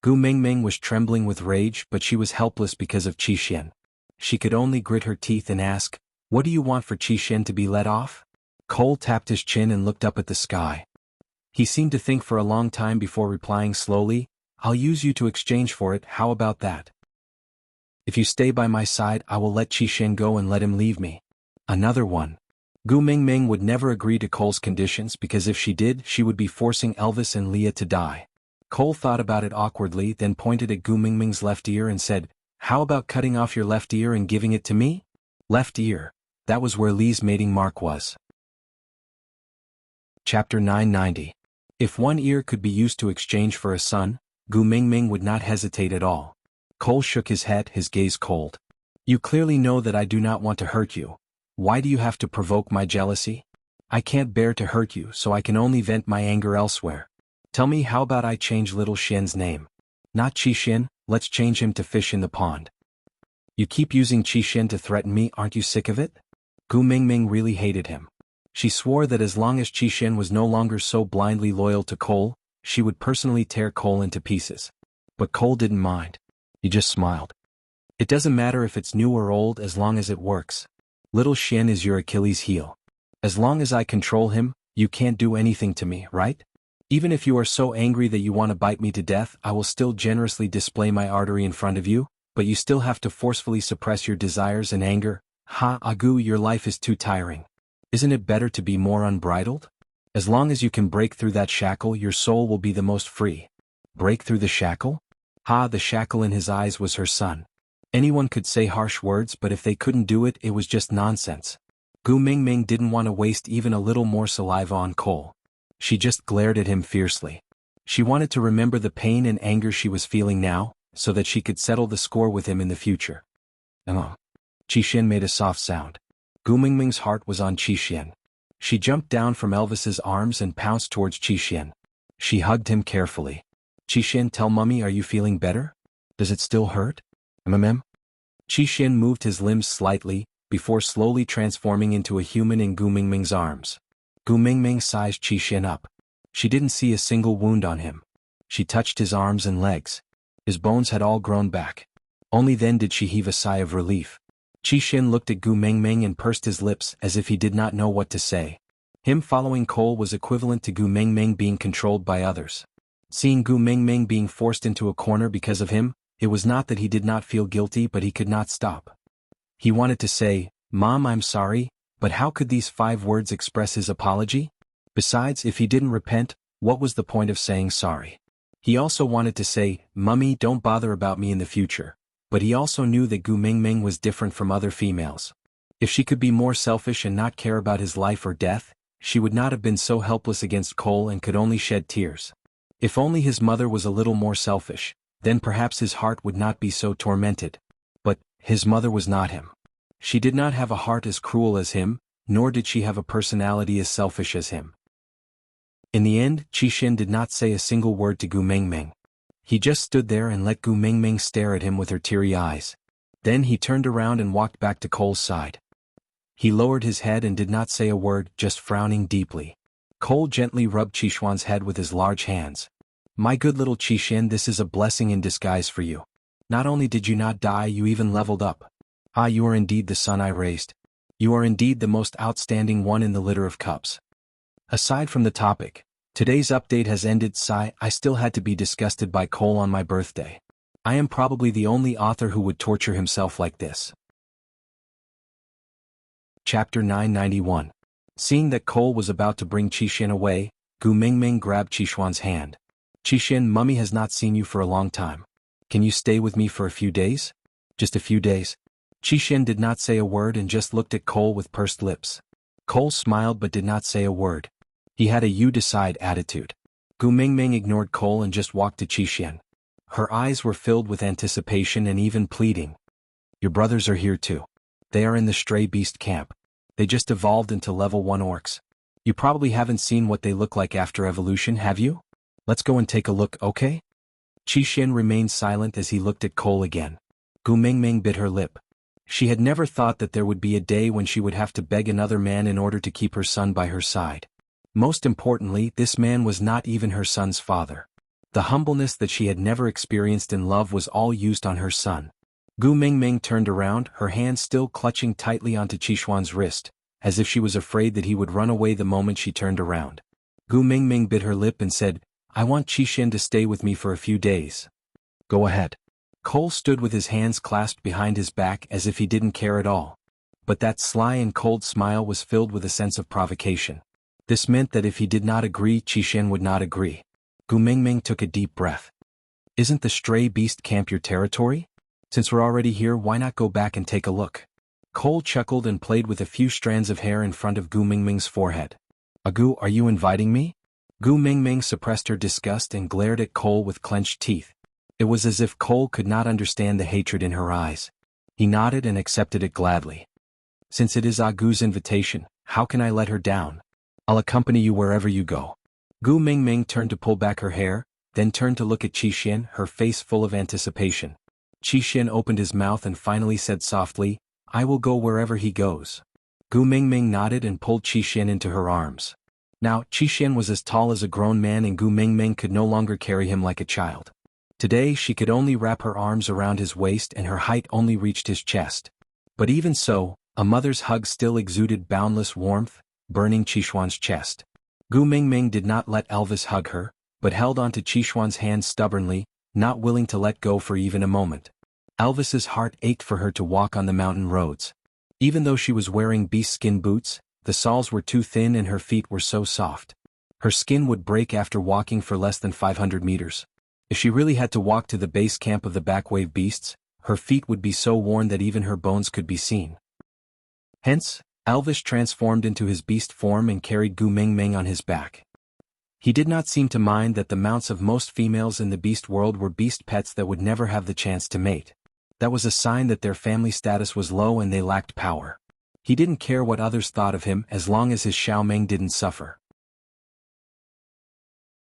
Gu Mingming was trembling with rage, but she was helpless because of Qixuan. She could only grit her teeth and ask, "What do you want for Qixuan to be let off?" Cole tapped his chin and looked up at the sky. He seemed to think for a long time before replying slowly, "I'll use you to exchange for it, how about that? If you stay by my side, I will let Qixuan go and let him leave me." Another one. Gu Mingming would never agree to Cole's conditions because if she did, she would be forcing Elvis and Leah to die. Cole thought about it awkwardly, then pointed at Gu Mingming's left ear and said, "How about cutting off your left ear and giving it to me?" Left ear. That was where Li's mating mark was. Chapter 990. If one ear could be used to exchange for a son, Gu Mingming would not hesitate at all. Cole shook his head, his gaze cold. "You clearly know that I do not want to hurt you. Why do you have to provoke my jealousy? I can't bear to hurt you, so I can only vent my anger elsewhere. Tell me, how about I change little Xian's name? Not Qixuan, let's change him to Fish in the Pond." "You keep using Qixuan to threaten me, aren't you sick of it?" Gu Mingming really hated him. She swore that as long as Qixin was no longer so blindly loyal to Cole, she would personally tear Cole into pieces. But Cole didn't mind. He just smiled. It doesn't matter if it's new or old as long as it works. Little Xian is your Achilles heel. As long as I control him, you can't do anything to me, right? Even if you are so angry that you want to bite me to death, I will still generously display my artery in front of you, but you still have to forcefully suppress your desires and anger. Ha, Agu, your life is too tiring. Isn't it better to be more unbridled? As long as you can break through that shackle, your soul will be the most free. Break through the shackle? Ha, the shackle in his eyes was her son. Anyone could say harsh words, but if they couldn't do it, it was just nonsense. Gu Mingming didn't want to waste even a little more saliva on Cole. She just glared at him fiercely. She wanted to remember the pain and anger she was feeling now, so that she could settle the score with him in the future. Qixin made a soft sound. Gu Mingming's heart was on Qixin. She jumped down from Elvis's arms and pounced towards Qixin. She hugged him carefully. Qixin, tell Mummy, are you feeling better? Does it still hurt? Qixin moved his limbs slightly, before slowly transforming into a human in Gu Mingming's arms. Gu Mingming sized Qixin up. She didn't see a single wound on him. She touched his arms and legs. His bones had all grown back. Only then did she heave a sigh of relief. Qixin looked at Gu Mingming and pursed his lips as if he did not know what to say. Him following Cole was equivalent to Gu Mingming being controlled by others. Seeing Gu Mingming being forced into a corner because of him, it was not that he did not feel guilty, but he could not stop. He wanted to say, "Mom, I'm sorry," but how could these 5 words express his apology? Besides, if he didn't repent, what was the point of saying sorry? He also wanted to say, "Mummy, don't bother about me in the future." But he also knew that Gu Mingming was different from other females. If she could be more selfish and not care about his life or death, she would not have been so helpless against Cole and could only shed tears. If only his mother was a little more selfish, then perhaps his heart would not be so tormented. But his mother was not him. She did not have a heart as cruel as him, nor did she have a personality as selfish as him. In the end, Qixin did not say a single word to Gu Mingming. He just stood there and let Gu Mingming stare at him with her teary eyes. Then he turned around and walked back to Cole's side. He lowered his head and did not say a word, just frowning deeply. Cole gently rubbed Xuanhuan's head with his large hands. My good little Qixin, this is a blessing in disguise for you. Not only did you not die, you even leveled up. Ah, you are indeed the son I raised. You are indeed the most outstanding one in the litter of cubs. Aside from the topic, today's update has ended. Sigh, I still had to be disgusted by Cole on my birthday. I am probably the only author who would torture himself like this. Chapter 991. Seeing that Cole was about to bring Qixin away, Gu Mingming grabbed Qixuan's hand. Qixin, Mummy has not seen you for a long time. Can you stay with me for a few days? Just a few days. Qixin did not say a word and just looked at Cole with pursed lips. Cole smiled but did not say a word. He had a you decide attitude. Gu Mingming ignored Cole and just walked to Qixin. Her eyes were filled with anticipation and even pleading. Your brothers are here too. They are in the stray beast camp. They just evolved into level 1 orcs. You probably haven't seen what they look like after evolution, have you? Let's go and take a look, okay? Qixin remained silent as he looked at Cole again. Gu Mingming bit her lip. She had never thought that there would be a day when she would have to beg another man in order to keep her son by her side. Most importantly, this man was not even her son's father. The humbleness that she had never experienced in love was all used on her son. Gu Mingming turned around, her hand still clutching tightly onto Qixuan's wrist, as if she was afraid that he would run away the moment she turned around. Gu Mingming bit her lip and said, I want Qixin to stay with me for a few days. Go ahead. Cole stood with his hands clasped behind his back as if he didn't care at all. But that sly and cold smile was filled with a sense of provocation. This meant that if he did not agree, Qixin would not agree. Gu Mingming took a deep breath. Isn't the stray beast camp your territory? Since we're already here, why not go back and take a look? Cole chuckled and played with a few strands of hair in front of Gu Mingming's forehead. Agu, are you inviting me? Gu Mingming suppressed her disgust and glared at Cole with clenched teeth. It was as if Cole could not understand the hatred in her eyes. He nodded and accepted it gladly. Since it is Agu's invitation, how can I let her down? I'll accompany you wherever you go. Gu Mingming turned to pull back her hair, then turned to look at Qixin, her face full of anticipation. Qixin opened his mouth and finally said softly, I will go wherever he goes. Gu Mingming nodded and pulled Xian into her arms. Now, Xian was as tall as a grown man and Gu Mingming could no longer carry him like a child. Today she could only wrap her arms around his waist and her height only reached his chest. But even so, a mother's hug still exuded boundless warmth, burning Xuan's chest. Gu Mingming did not let Elvis hug her, but held onto Xuan's hand stubbornly, not willing to let go for even a moment. Elvis's heart ached for her to walk on the mountain roads. Even though she was wearing beast skin boots, the soles were too thin and her feet were so soft. Her skin would break after walking for less than 500 meters. If she really had to walk to the base camp of the backwave beasts, her feet would be so worn that even her bones could be seen. Hence, Elvis transformed into his beast form and carried Gu Mingming on his back. He did not seem to mind that the mounts of most females in the beast world were beast pets that would never have the chance to mate. That was a sign that their family status was low and they lacked power. He didn't care what others thought of him as long as his Xiaoming didn't suffer.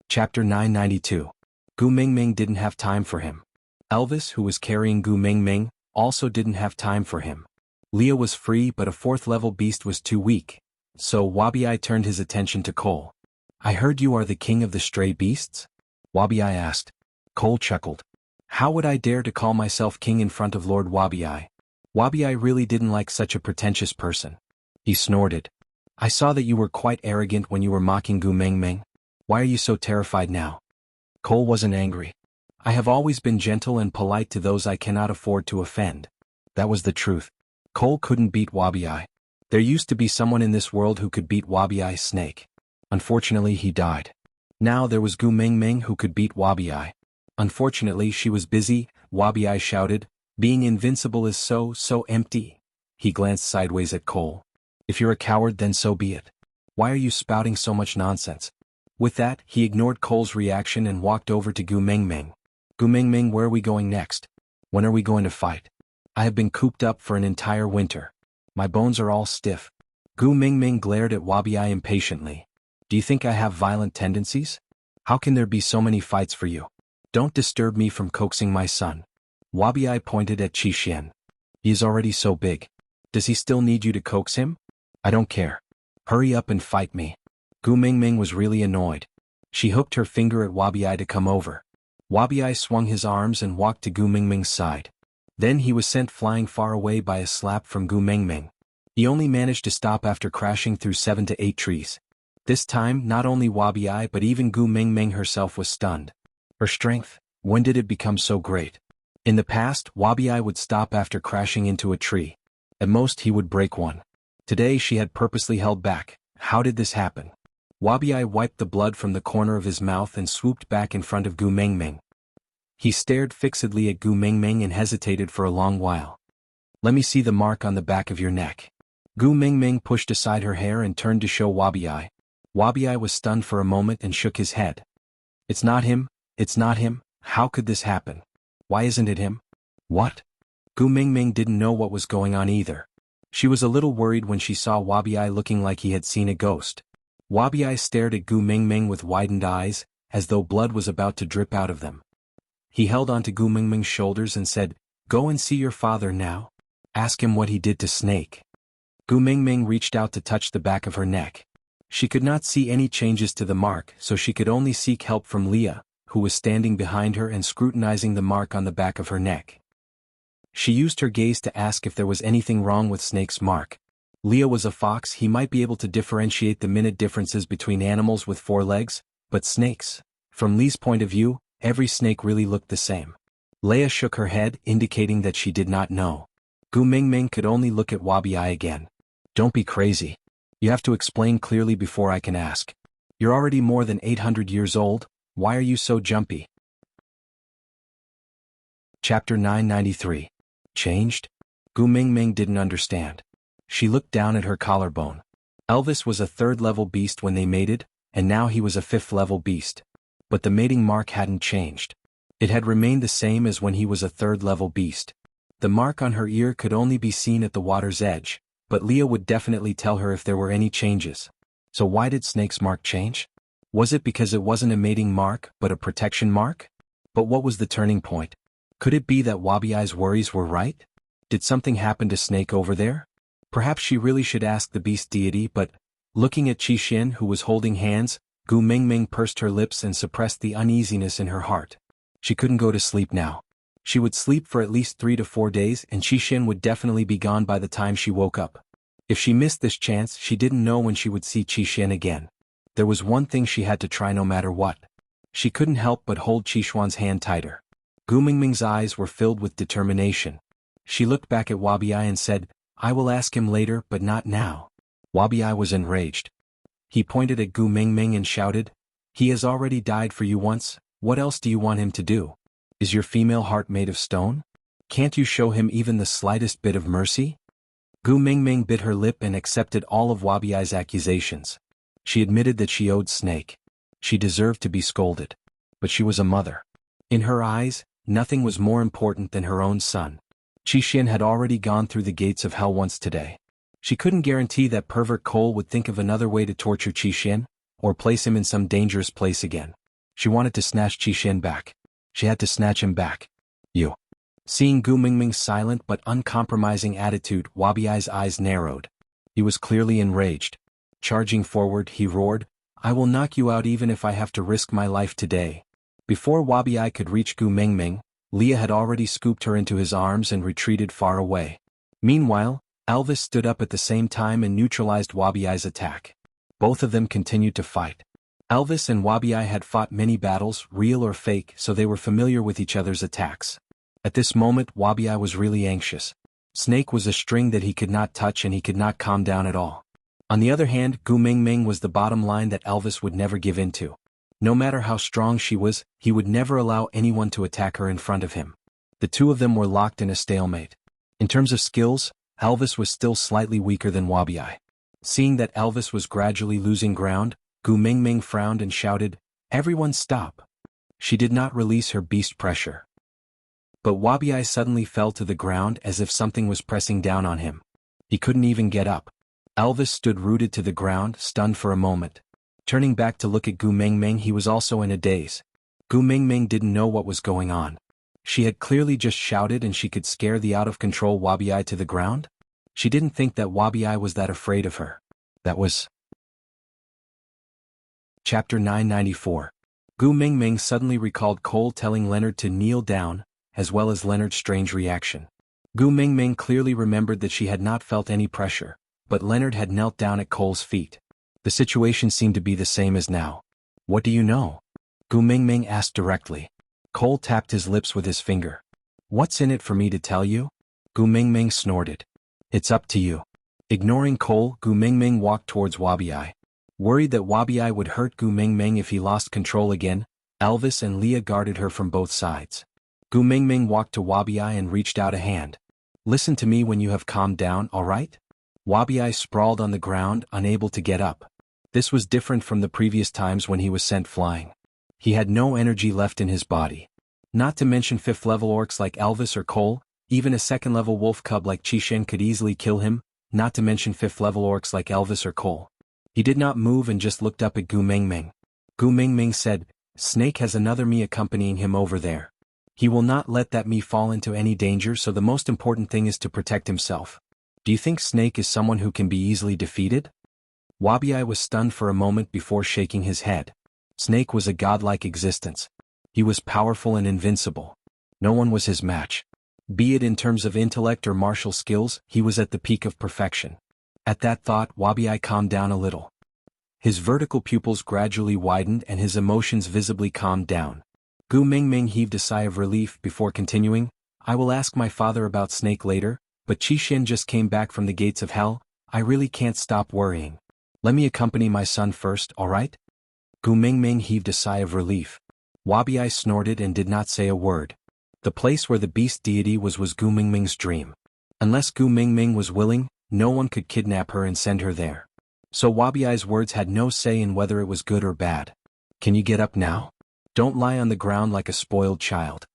Chapter 992. Gu Mingming didn't have time for him. Elvis, who was carrying Gu Mingming, also didn't have time for him. Leah was free but a 4th-level beast was too weak, so Wabi turned his attention to Cole. "I heard you are the king of the stray beasts?" Wabi asked. Cole chuckled. "How would I dare to call myself king in front of Lord Wabi? Wabi really didn't like such a pretentious person." He snorted. "I saw that you were quite arrogant when you were mocking Gu Mingming. Why are you so terrified now?" Cole wasn't angry. "I have always been gentle and polite to those I cannot afford to offend." That was the truth. Cole couldn't beat Wabi. There used to be someone in this world who could beat Wabi's snake. Unfortunately he died. Now there was Gu Mingming who could beat Wabi. Unfortunately she was busy, Wabi shouted. "Being invincible is so empty." He glanced sideways at Cole. "If you're a coward then so be it. Why are you spouting so much nonsense?" With that, he ignored Cole's reaction and walked over to Gu Mingming. "Gu Mingming, where are we going next? When are we going to fight? I have been cooped up for an entire winter. My bones are all stiff." Gu Mingming glared at Wabi impatiently. "Do you think I have violent tendencies? How can there be so many fights for you? Don't disturb me from coaxing my son." Wabi pointed at Xian. "He is already so big. Does he still need you to coax him? I don't care. Hurry up and fight me." Gu Mingming was really annoyed. She hooked her finger at Wabi to come over. Wabi swung his arms and walked to Gu Mingming's side. Then he was sent flying far away by a slap from Gu Mingming. He only managed to stop after crashing through 7 to 8 trees. This time, not only Wabi but even Gu Mingming herself was stunned. Her strength, when did it become so great? In the past, Wabi would stop after crashing into a tree. At most he would break one. Today she had purposely held back. How did this happen? Wabi wiped the blood from the corner of his mouth and swooped back in front of Gu Mingming. He stared fixedly at Gu Mingming and hesitated for a long while. "Let me see the mark on the back of your neck." Gu Mingming pushed aside her hair and turned to show Wabi. Wabi was stunned for a moment and shook his head. "It's not him, it's not him, how could this happen? Why isn't it him? What?" Gu Mingming didn't know what was going on either. She was a little worried when she saw Wabi looking like he had seen a ghost. Wabi stared at Gu Mingming with widened eyes, as though blood was about to drip out of them. He held onto Gu Mingming's shoulders and said, "Go and see your father now. Ask him what he did to Snake." Gu Mingming reached out to touch the back of her neck. She could not see any changes to the mark, so she could only seek help from Leah, who was standing behind her and scrutinizing the mark on the back of her neck. She used her gaze to ask if there was anything wrong with Snake's mark. Leah was a fox, he might be able to differentiate the minute differences between animals with 4 legs, but snakes? From Lee's point of view, every snake really looked the same. Leah shook her head, indicating that she did not know. Gu Mingming could only look at Wabi again. "Don't be crazy. You have to explain clearly before I can ask. You're already more than 800 years old, why are you so jumpy?" Chapter 993. Changed? Gu Mingming didn't understand. She looked down at her collarbone. Elvis was a 3rd-level beast when they mated, and now he was a 5th-level beast. But the mating mark hadn't changed. It had remained the same as when he was a 3rd-level beast. The mark on her ear could only be seen at the water's edge, but Leah would definitely tell her if there were any changes. So why did Snake's mark change? Was it because it wasn't a mating mark, but a protection mark? But what was the turning point? Could it be that Wabi's worries were right? Did something happen to Snake over there? Perhaps she really should ask the beast deity, but, looking at Qixin who was holding hands, Gu Mingming pursed her lips and suppressed the uneasiness in her heart. She couldn't go to sleep now. She would sleep for at least 3 to 4 days and Qixin would definitely be gone by the time she woke up. If she missed this chance, she didn't know when she would see Qixin again. There was one thing she had to try no matter what. She couldn't help but hold Qixuan's hand tighter. Gu Mingming's eyes were filled with determination. She looked back at Wabiai and said, "I will ask him later, but not now." Wabiai was enraged. He pointed at Gu Mingming and shouted, "He has already died for you once, what else do you want him to do? Is your female heart made of stone? Can't you show him even the slightest bit of mercy?" Gu Mingming bit her lip and accepted all of Wabiai's accusations. She admitted that she owed Snake. She deserved to be scolded. But she was a mother. In her eyes, nothing was more important than her own son. Qixin had already gone through the gates of hell once today. She couldn't guarantee that pervert Cole would think of another way to torture Qixin, or place him in some dangerous place again. She wanted to snatch Qixin back. She had to snatch him back. You. Seeing Gu Mingming's silent but uncompromising attitude, Wabiai's eyes narrowed. He was clearly enraged. Charging forward, he roared, "I will knock you out even if I have to risk my life today." Before Wabiai could reach Gu Mingming, Leah had already scooped her into his arms and retreated far away. Meanwhile, Elvis stood up at the same time and neutralized Wabiai's attack. Both of them continued to fight. Elvis and Wabiai had fought many battles, real or fake, so they were familiar with each other's attacks. At this moment, Wabiai was really anxious. Snake was a string that he could not touch and he could not calm down at all. On the other hand, Gu Mingming was the bottom line that Elvis would never give in to. No matter how strong she was, he would never allow anyone to attack her in front of him. The two of them were locked in a stalemate. In terms of skills, Elvis was still slightly weaker than Wabiai. Seeing that Elvis was gradually losing ground, Gu Mingming frowned and shouted, "Everyone stop." She did not release her beast pressure. But Wabiai suddenly fell to the ground as if something was pressing down on him. He couldn't even get up. Elvis stood rooted to the ground, stunned for a moment. Turning back to look at Gu Mingming, he was also in a daze. Gu Mingming didn't know what was going on. She had clearly just shouted and she could scare the out-of-control Wabiai to the ground? She didn't think that Wabiai was that afraid of her. That was... Chapter 994. Gu Mingming suddenly recalled Cole telling Leonard to kneel down, as well as Leonard's strange reaction. Gu Mingming clearly remembered that she had not felt any pressure, but Leonard had knelt down at Cole's feet. The situation seemed to be the same as now. "What do you know?" Gu Mingming asked directly. Cole tapped his lips with his finger. "What's in it for me to tell you?" Gu Mingming snorted. "It's up to you." Ignoring Cole, Gu Mingming walked towards Wabiai. Worried that Wabiai would hurt Gu Mingming if he lost control again, Elvis and Leah guarded her from both sides. Gu Mingming walked to Wabiai and reached out a hand. "Listen to me when you have calmed down, all right?" Wabiai sprawled on the ground, unable to get up. This was different from the previous times when he was sent flying. He had no energy left in his body. Not to mention 5th-level orcs like Elvis or Cole, even a 2nd-level wolf cub like Qixin could easily kill him, not to mention 5th-level orcs like Elvis or Cole. He did not move and just looked up at Gu Mingming. Gu Mingming said, "Snake has another me accompanying him over there. He will not let that me fall into any danger, so the most important thing is to protect himself. Do you think Snake is someone who can be easily defeated?" Wabiai was stunned for a moment before shaking his head. Snake was a godlike existence. He was powerful and invincible. No one was his match. Be it in terms of intellect or martial skills, he was at the peak of perfection. At that thought, Wabiai calmed down a little. His vertical pupils gradually widened and his emotions visibly calmed down. Gu Mingming heaved a sigh of relief before continuing, "I will ask my father about Snake later, but Qixin just came back from the gates of hell. I really can't stop worrying. Let me accompany my son first, all right?" Gu Mingming heaved a sigh of relief. Wabiai snorted and did not say a word. The place where the beast deity was Gu Mingming's dream. Unless Gu Mingming was willing, no one could kidnap her and send her there. So Wabiai's words had no say in whether it was good or bad. "Can you get up now? Don't lie on the ground like a spoiled child."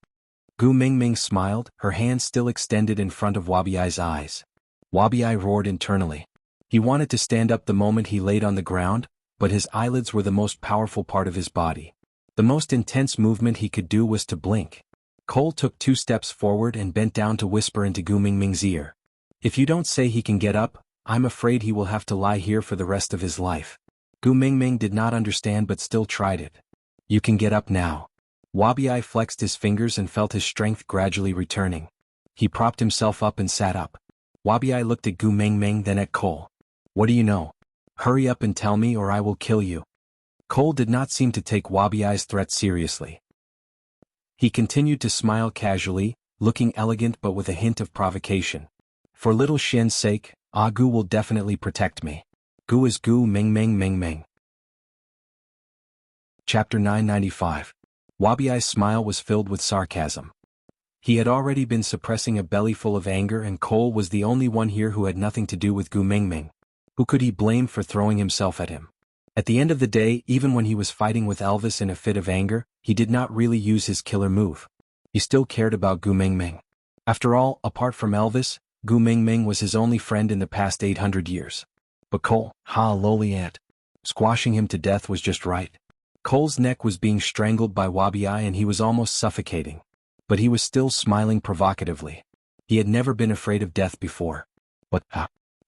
Gu Mingming smiled, her hand still extended in front of Wabiai's eyes. Wabiai roared internally. He wanted to stand up the moment he laid on the ground, but his eyelids were the most powerful part of his body. The most intense movement he could do was to blink. Cole took 2 steps forward and bent down to whisper into Gu Mingming's ear. "If you don't say he can get up, I'm afraid he will have to lie here for the rest of his life. Gu Mingming did not understand but still tried it. You can get up now. Wabiai flexed his fingers and felt his strength gradually returning. He propped himself up and sat up. Wabiai looked at Gu Mingming, then at Cole. What do you know? Hurry up and tell me or I will kill you. Cole did not seem to take Wabiai's threat seriously. He continued to smile casually, looking elegant but with a hint of provocation. For little Xian's sake, Gu will definitely protect me. Gu is Gu Mingming Mingming. Chapter 995. Wabiai's smile was filled with sarcasm. He had already been suppressing a belly full of anger, and Cole was the only one here who had nothing to do with Gu Mingming. Who could he blame for throwing himself at him? At the end of the day, even when he was fighting with Elvis in a fit of anger, he did not really use his killer move. He still cared about Gu Mingming. After all, apart from Elvis, Gu Mingming was his only friend in the past 800 years. But Cole, lowly ant. Squashing him to death was just right. Cole's neck was being strangled by Wabiai and he was almost suffocating. But he was still smiling provocatively. He had never been afraid of death before. But,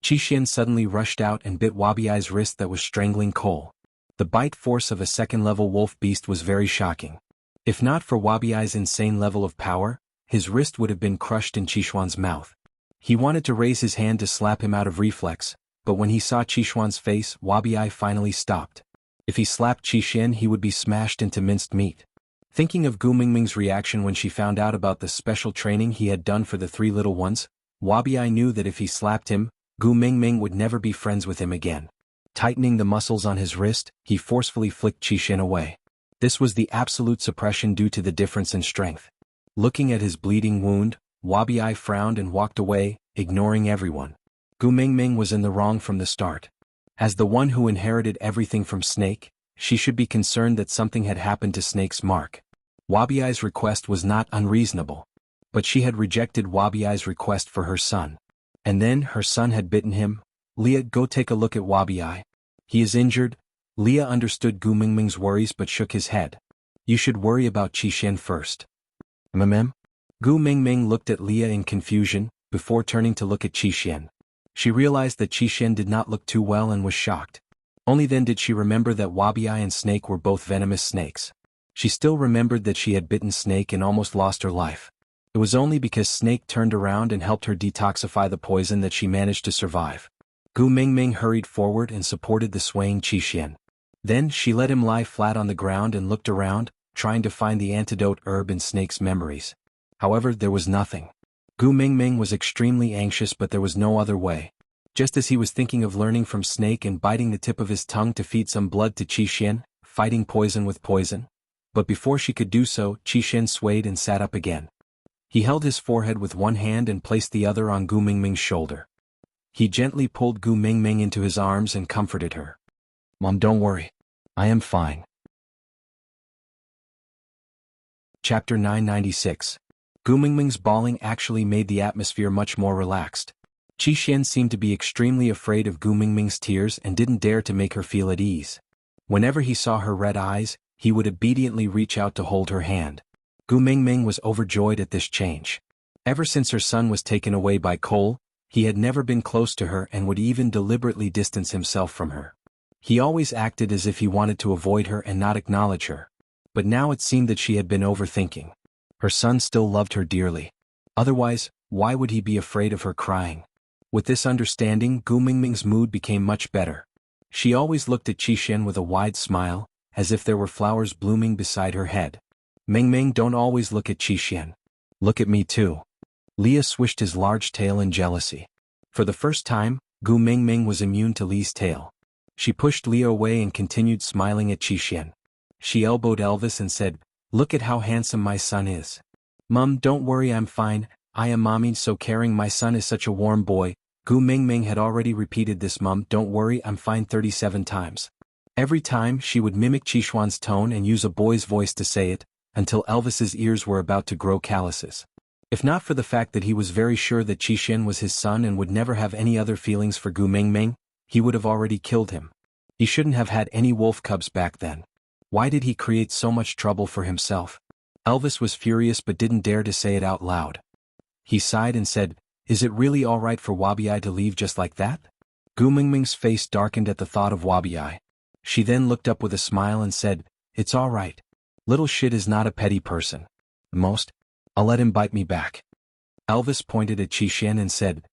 Xian suddenly rushed out and bit Wabiai's wrist that was strangling Cole. The bite force of a second-level wolf beast was very shocking. If not for Wabiai's insane level of power, his wrist would have been crushed in Xuan's mouth. He wanted to raise his hand to slap him out of reflex, but when he saw Xuan's face, Wabiai finally stopped. If he slapped Xian, he would be smashed into minced meat. Thinking of Gu Mingming's reaction when she found out about the special training he had done for the three little ones, Wabiai knew that if he slapped him, Gu Mingming would never be friends with him again. Tightening the muscles on his wrist, he forcefully flicked Xian away. This was the absolute suppression due to the difference in strength. Looking at his bleeding wound, Wabiai frowned and walked away, ignoring everyone. Gu Mingming was in the wrong from the start. As the one who inherited everything from Snake, she should be concerned that something had happened to Snake's mark. Wabiai's request was not unreasonable. But she had rejected Wabiai's request for her son. And then her son had bitten him. Leah, go take a look at Wabiai. He is injured. Leah understood Gu Mingming's worries but shook his head. You should worry about Xian first. Gu Mingming looked at Leah in confusion, before turning to look at Xian. She realized that Xian did not look too well and was shocked. Only then did she remember that Wabiai and Snake were both venomous snakes. She still remembered that she had bitten Snake and almost lost her life. It was only because Snake turned around and helped her detoxify the poison that she managed to survive. Gu Mingming hurried forward and supported the swaying Xian. Then she let him lie flat on the ground and looked around, trying to find the antidote herb in Snake's memories. However, there was nothing. Gu Mingming was extremely anxious, but there was no other way. Just as he was thinking of learning from Snake and biting the tip of his tongue to feed some blood to Xian, fighting poison with poison. But before she could do so, Xian swayed and sat up again. He held his forehead with one hand and placed the other on Gu Mingming's shoulder. He gently pulled Gu Mingming into his arms and comforted her. Mom, don't worry. I am fine. Chapter 996. Gu Mingming's bawling actually made the atmosphere much more relaxed. Xian seemed to be extremely afraid of Gu Mingming's tears and didn't dare to make her feel at ease. Whenever he saw her red eyes, he would obediently reach out to hold her hand. Gu Mingming was overjoyed at this change. Ever since her son was taken away by Cole, he had never been close to her and would even deliberately distance himself from her. He always acted as if he wanted to avoid her and not acknowledge her. But now it seemed that she had been overthinking. Her son still loved her dearly. Otherwise, why would he be afraid of her crying? With this understanding, Gu Mingming's mood became much better. She always looked at Xian with a wide smile, as if there were flowers blooming beside her head. Mingming, don't always look at Xian. Look at me too. Leah swished his large tail in jealousy. For the first time, Gu Mingming was immune to Lee's tail. She pushed Leah away and continued smiling at Xian. She elbowed Elvis and said, "Look at how handsome my son is." "Mum, don't worry, I'm fine. I am mommy, so caring. My son is such a warm boy." Gu Mingming had already repeated this "Mum, don't worry, I'm fine" 37 times. Every time, she would mimic Qichuan's tone and use a boy's voice to say it, until Elvis's ears were about to grow calluses. If not for the fact that he was very sure that Xian was his son and would never have any other feelings for Gu Mingming, he would have already killed him. He shouldn't have had any wolf cubs back then. Why did he create so much trouble for himself? Elvis was furious but didn't dare to say it out loud. He sighed and said, "Is it really all right for Wabiai to leave just like that?" Gu Mingming's face darkened at the thought of Wabiai. She then looked up with a smile and said, "It's all right. Little shit is not a petty person. Most, I'll let him bite me back." Elvis pointed at Xianxian and said,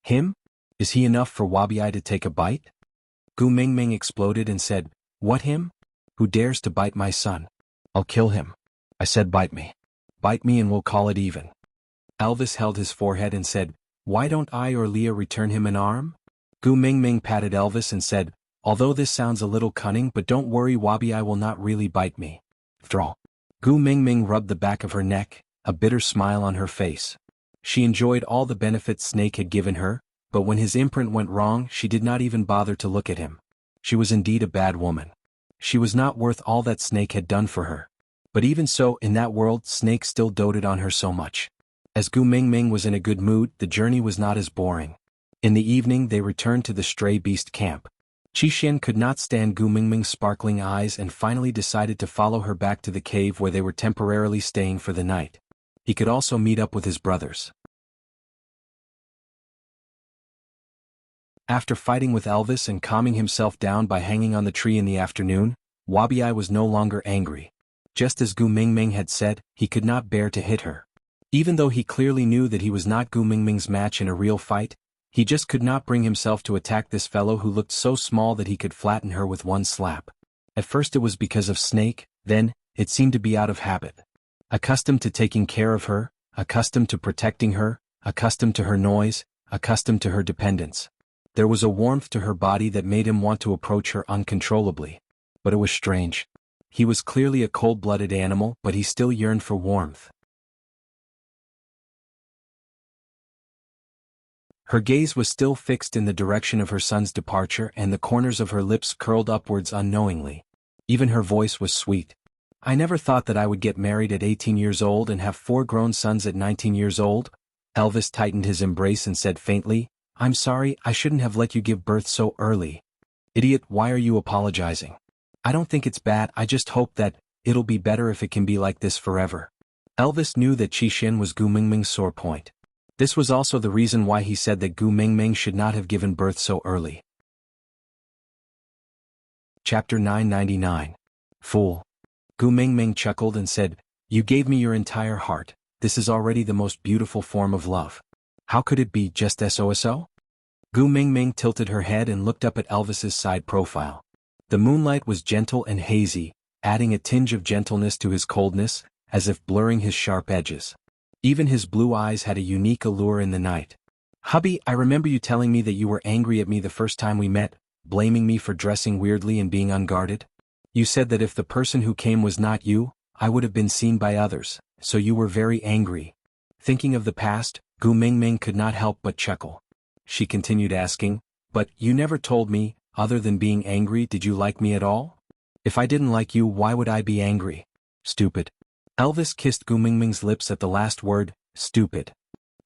"Him? Is he enough for Wabiai to take a bite?" Gu Mingming exploded and said, "What him? Who dares to bite my son? I'll kill him. I said bite me. Bite me and we'll call it even." Elvis held his forehead and said, "Why don't I or Leah return him an arm?" Gu Mingming patted Elvis and said, "Although this sounds a little cunning, but don't worry, Wabiai will not really bite me. After all." Gu Mingming rubbed the back of her neck, a bitter smile on her face. She enjoyed all the benefits Snake had given her, but when his imprint went wrong, she did not even bother to look at him. She was indeed a bad woman. She was not worth all that Snake had done for her. But even so, in that world, Snake still doted on her so much. As Gu Mingming was in a good mood, the journey was not as boring. In the evening they returned to the stray beast camp. Xianxian could not stand Gu Mingming's sparkling eyes and finally decided to follow her back to the cave where they were temporarily staying for the night. He could also meet up with his brothers. After fighting with Elvis and calming himself down by hanging on the tree in the afternoon, Wabiai was no longer angry. Just as Gu Mingming had said, he could not bear to hit her. Even though he clearly knew that he was not Gu Mingming's match in a real fight, he just could not bring himself to attack this fellow who looked so small that he could flatten her with one slap. At first it was because of Snake, then, it seemed to be out of habit. Accustomed to taking care of her, accustomed to protecting her, accustomed to her noise, accustomed to her dependence. There was a warmth to her body that made him want to approach her uncontrollably. But it was strange. He was clearly a cold-blooded animal, but he still yearned for warmth. Her gaze was still fixed in the direction of her son's departure and the corners of her lips curled upwards unknowingly. Even her voice was sweet. "I never thought that I would get married at 18 years old and have 4 grown sons at 19 years old." Elvis tightened his embrace and said faintly, "I'm sorry, I shouldn't have let you give birth so early." "Idiot, why are you apologizing?" "I don't think it's bad, I just hope that it'll be better if it can be like this forever." Elvis knew that Xianxian was Gu Mingming's sore point. This was also the reason why he said that Gu Mingming should not have given birth so early. Chapter 999. Fool. Gu Mingming chuckled and said, "You gave me your entire heart. This is already the most beautiful form of love. How could it be just SOSO?" Gu Mingming tilted her head and looked up at Elvis's side profile. The moonlight was gentle and hazy, adding a tinge of gentleness to his coldness, as if blurring his sharp edges. Even his blue eyes had a unique allure in the night. "Hubby, I remember you telling me that you were angry at me the first time we met, blaming me for dressing weirdly and being unguarded. You said that if the person who came was not you, I would have been seen by others, so you were very angry." Thinking of the past, Gu Mingming could not help but chuckle. She continued asking, "But you never told me, other than being angry, did you like me at all? If I didn't like you, why would I be angry? Stupid." Elvis kissed Gu Mingming's lips at the last word, stupid.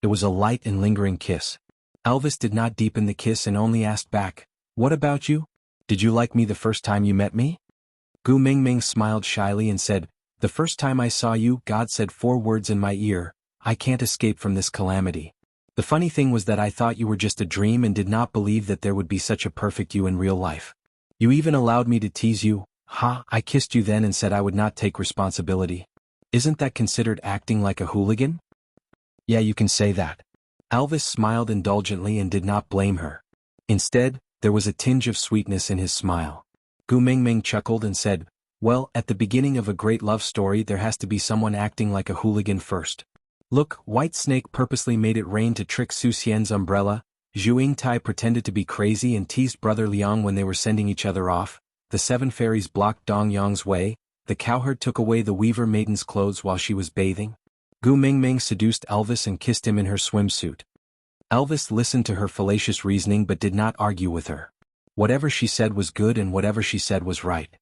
It was a light and lingering kiss. Elvis did not deepen the kiss and only asked back, "What about you? Did you like me the first time you met me?" Gu Mingming smiled shyly and said, "The first time I saw you, God said 4 words in my ear, I can't escape from this calamity. The funny thing was that I thought you were just a dream and did not believe that there would be such a perfect you in real life. You even allowed me to tease you. Ha, I kissed you then and said I would not take responsibility. Isn't that considered acting like a hooligan?" "Yeah, you can say that." Elvis smiled indulgently and did not blame her. Instead, there was a tinge of sweetness in his smile. Gu Mingming chuckled and said, "Well, at the beginning of a great love story there has to be someone acting like a hooligan first. Look, White Snake purposely made it rain to trick Su Xian's umbrella, Zhu Tai pretended to be crazy and teased Brother Liang when they were sending each other off, the 7 fairies blocked Dong Yang's way, the cowherd took away the weaver maiden's clothes while she was bathing. Gu Mingming seduced Elvis and kissed him in her swimsuit." Elvis listened to her fallacious reasoning but did not argue with her. Whatever she said was good and whatever she said was right.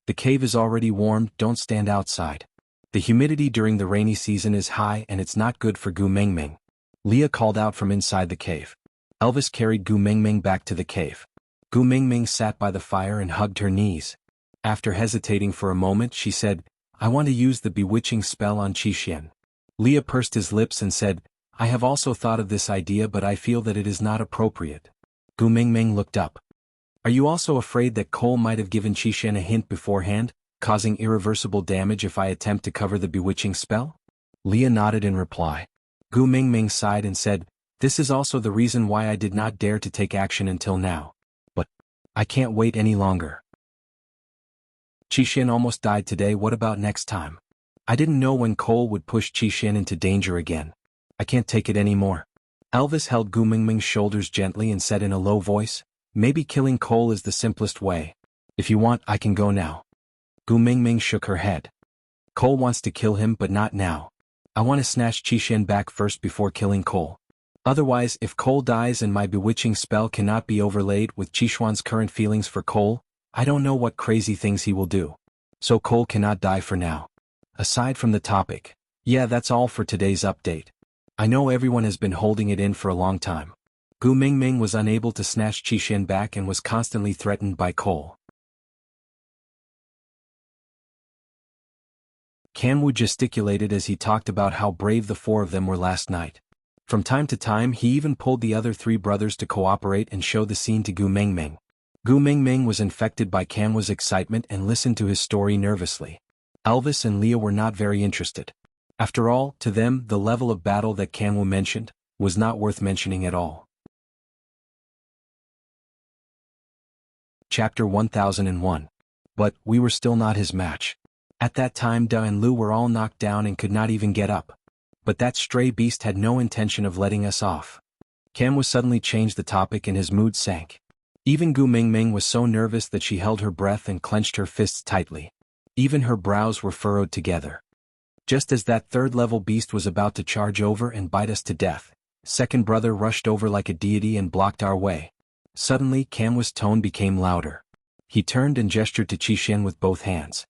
"The cave is already warm, don't stand outside. The humidity during the rainy season is high and it's not good for Gu Mingming." Leah called out from inside the cave. Elvis carried Gu Mingming back to the cave. Gu Mingming sat by the fire and hugged her knees. After hesitating for a moment she said, "I want to use the bewitching spell on Xianxian." Leah pursed his lips and said, "I have also thought of this idea but I feel that it is not appropriate." Gu Mingming looked up. Are you also afraid that Cole might have given Qixuan a hint beforehand, causing irreversible damage if I attempt to cover the bewitching spell? Leah nodded in reply. Gu Mingming sighed and said, this is also the reason why I did not dare to take action until now. But I can't wait any longer. Qixuan almost died today, what about next time? I didn't know when Cole would push Qixuan into danger again. I can't take it anymore. Elvis held Gu Mingming's shoulders gently and said in a low voice, maybe killing Cole is the simplest way. If you want, I can go now. Gu Mingming shook her head. Cole wants to kill him, but not now. I want to snatch Qixuan back first before killing Cole. Otherwise, if Cole dies and my bewitching spell cannot be overlaid with Qixuan's current feelings for Cole, I don't know what crazy things he will do. So Cole cannot die for now. Aside from the topic, yeah, that's all for today's update. I know everyone has been holding it in for a long time. Gu Mingming was unable to snatch Qixuan back and was constantly threatened by Cole. Kanwu gesticulated as he talked about how brave the four of them were last night. From time to time he even pulled the other three brothers to cooperate and show the scene to Gu Mingming. Gu Mingming was infected by Kanwu's excitement and listened to his story nervously. Elvis and Leah were not very interested. After all, to them, the level of battle that Kanwu mentioned was not worth mentioning at all. Chapter 1001. But we were still not his match. At that time Da and Lu were all knocked down and could not even get up. But that stray beast had no intention of letting us off. Kanwu suddenly changed the topic and his mood sank. Even Gu Mingming was so nervous that she held her breath and clenched her fists tightly. Even her brows were furrowed together. Just as that third-level beast was about to charge over and bite us to death, second brother rushed over like a deity and blocked our way. Suddenly Kanwu's tone became louder. He turned and gestured to Qixuan with both hands.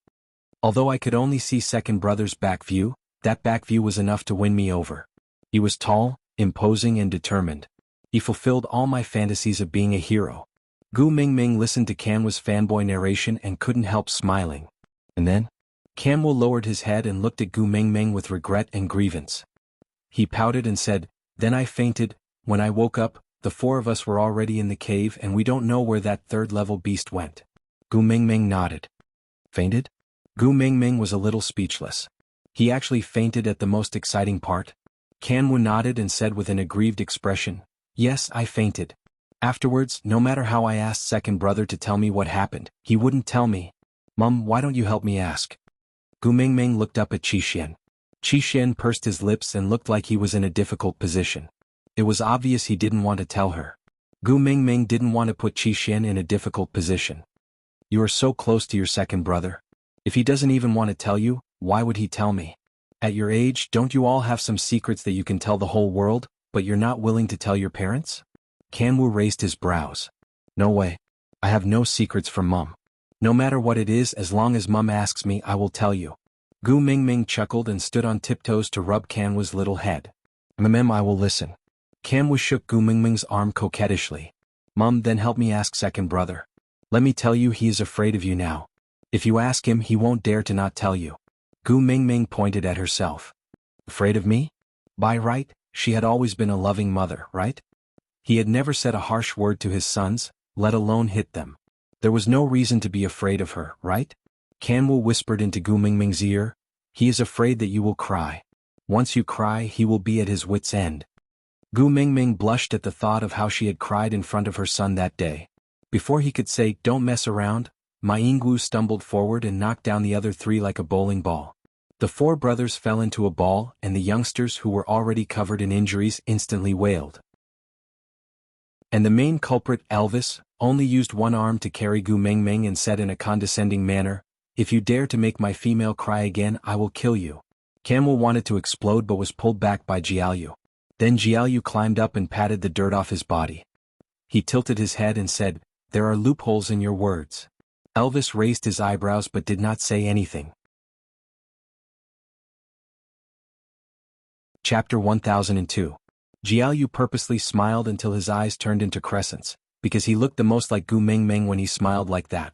Although I could only see second brother's back view, that back view was enough to win me over. He was tall, imposing and determined. He fulfilled all my fantasies of being a hero. Gu Mingming listened to Kanwu's fanboy narration and couldn't help smiling. And then? Kanwu lowered his head and looked at Gu Mingming with regret and grievance. He pouted and said, then I fainted. When I woke up, the four of us were already in the cave and we don't know where that third-level beast went. Gu Mingming nodded. Fainted? Gu Mingming was a little speechless. He actually fainted at the most exciting part? Kanwu nodded and said with an aggrieved expression, yes, I fainted. Afterwards, no matter how I asked second brother to tell me what happened, he wouldn't tell me. Mum, why don't you help me ask? Gu Mingming looked up at Qixuan. Qixuan pursed his lips and looked like he was in a difficult position. It was obvious he didn't want to tell her. Gu Mingming didn't want to put Qixuan in a difficult position. You are so close to your second brother. If he doesn't even want to tell you, why would he tell me? At your age, don't you all have some secrets that you can tell the whole world, but you're not willing to tell your parents? Kanwu raised his brows. No way. I have no secrets from Mum. No matter what it is, as long as Mum asks me, I will tell you. Gu Mingming chuckled and stood on tiptoes to rub Kanwu's little head. I will listen. Kanwu shook Gu Mingming's arm coquettishly. Mum, then help me ask second brother. Let me tell you, he is afraid of you now. If you ask him, he won't dare to not tell you. Gu Mingming pointed at herself. Afraid of me? By right, she had always been a loving mother, right? He had never said a harsh word to his sons, let alone hit them. There was no reason to be afraid of her, right? Kanwu whispered into Gu Mingming's ear. He is afraid that you will cry. Once you cry, he will be at his wit's end. Gu Mingming blushed at the thought of how she had cried in front of her son that day. Before he could say, don't mess around, Jianghu stumbled forward and knocked down the other three like a bowling ball. The four brothers fell into a ball and the youngsters who were already covered in injuries instantly wailed. And the main culprit, Elvis, only used one arm to carry Gu Mingming and said in a condescending manner, if you dare to make my female cry again, I will kill you. Kanwu wanted to explode but was pulled back by Jianghu. Then Jianghu climbed up and patted the dirt off his body. He tilted his head and said, there are loopholes in your words. Elvis raised his eyebrows but did not say anything. Chapter 1002. Jianghu purposely smiled until his eyes turned into crescents, because he looked the most like Gu Mingming when he smiled like that.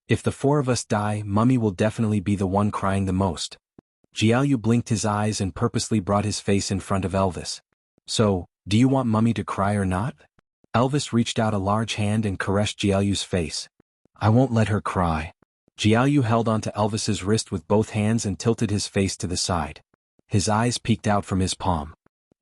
If the four of us die, Mummy will definitely be the one crying the most. Jianghu blinked his eyes and purposely brought his face in front of Elvis. So, do you want Mummy to cry or not? Elvis reached out a large hand and caressed Jiaoyu's face. I won't let her cry. Jiaoyu held onto Elvis's wrist with both hands and tilted his face to the side. His eyes peeked out from his palm.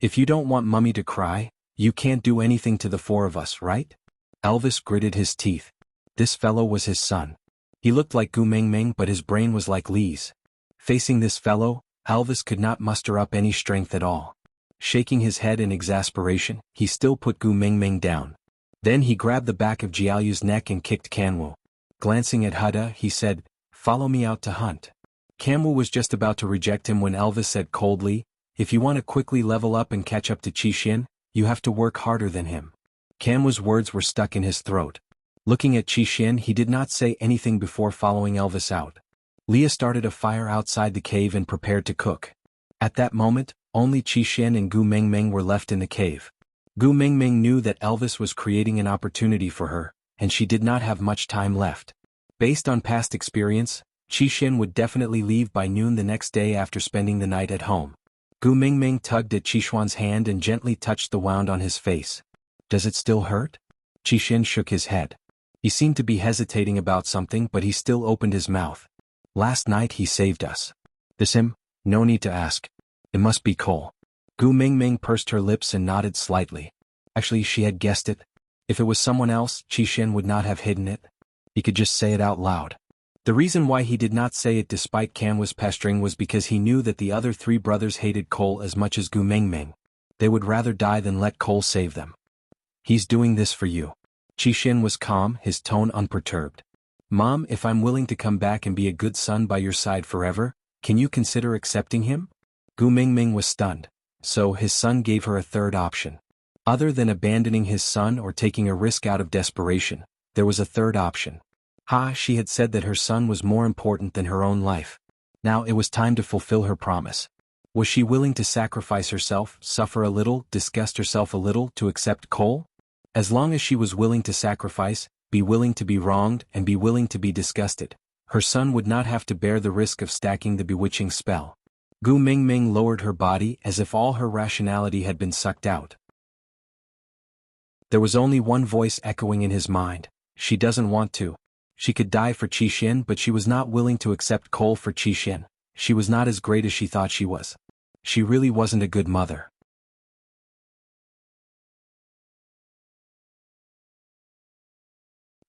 If you don't want Mummy to cry, you can't do anything to the four of us, right? Elvis gritted his teeth. This fellow was his son. He looked like Gu Mingming, but his brain was like Li's. Facing this fellow, Elvis could not muster up any strength at all. Shaking his head in exasperation, he still put Gu Mingming down. Then he grabbed the back of Jiaoyu's neck and kicked Kanwu. Glancing at Huda, he said, "Follow me out to hunt." Kanwu was just about to reject him when Elvis said coldly, "If you want to quickly level up and catch up to Qixin, you have to work harder than him." Kanwu's words were stuck in his throat. Looking at Qixin, he did not say anything before following Elvis out. Leah started a fire outside the cave and prepared to cook. At that moment, only Qixin and Gu Mingming were left in the cave. Gu Mingming knew that Elvis was creating an opportunity for her, and she did not have much time left. Based on past experience, Qixin would definitely leave by noon the next day after spending the night at home. Gu Mingming tugged at Qixuan's hand and gently touched the wound on his face. "Does it still hurt?" Qixin shook his head. He seemed to be hesitating about something, but he still opened his mouth. "Last night he saved us." "This him?" "No need to ask. It must be Cole." Gu Mingming pursed her lips and nodded slightly. Actually, she had guessed it. If it was someone else, Qixin would not have hidden it. He could just say it out loud. The reason why he did not say it despite Kanwu's pestering was because he knew that the other three brothers hated Cole as much as Gu Mingming. They would rather die than let Cole save them. "He's doing this for you." Qixin was calm, his tone unperturbed. "Mom, if I'm willing to come back and be a good son by your side forever, can you consider accepting him?" Gu Mingming was stunned. So his son gave her a third option. Other than abandoning his son or taking a risk out of desperation, there was a third option. She had said that her son was more important than her own life. Now it was time to fulfill her promise. Was she willing to sacrifice herself, suffer a little, disgust herself a little to accept Cole? As long as she was willing to sacrifice, be willing to be wronged and be willing to be disgusted, her son would not have to bear the risk of stacking the bewitching spell. Gu Mingming lowered her body as if all her rationality had been sucked out. There was only one voice echoing in his mind. She doesn't want to. She could die for Qixin, but she was not willing to accept Cole for Qixin. She was not as great as she thought she was. She really wasn't a good mother.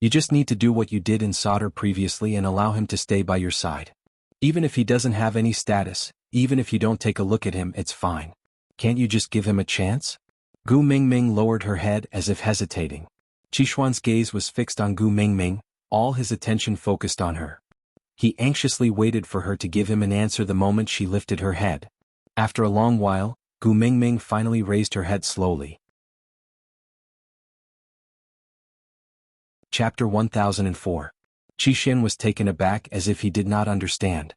You just need to do what you did in Solder previously and allow him to stay by your side. Even if he doesn't have any status, even if you don't take a look at him, it's fine. Can't you just give him a chance? Gu Mingming lowered her head as if hesitating. Qixuan's gaze was fixed on Gu Mingming, all his attention focused on her. He anxiously waited for her to give him an answer the moment she lifted her head. After a long while, Gu Mingming finally raised her head slowly. Chapter 1004. Qixin was taken aback as if he did not understand.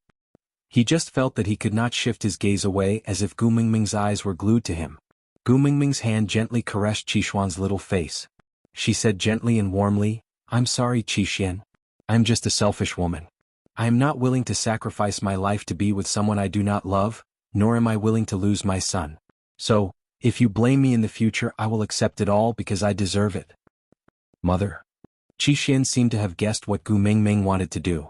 He just felt that he could not shift his gaze away, as if Gu Mingming's eyes were glued to him. Gu Mingming's hand gently caressed Qixuan's little face. She said gently and warmly, "I'm sorry, Qixin. I'm just a selfish woman. I am not willing to sacrifice my life to be with someone I do not love, nor am I willing to lose my son. So, if you blame me in the future, I will accept it all because I deserve it." "Mother." Qixin seemed to have guessed what Gu Mingming wanted to do.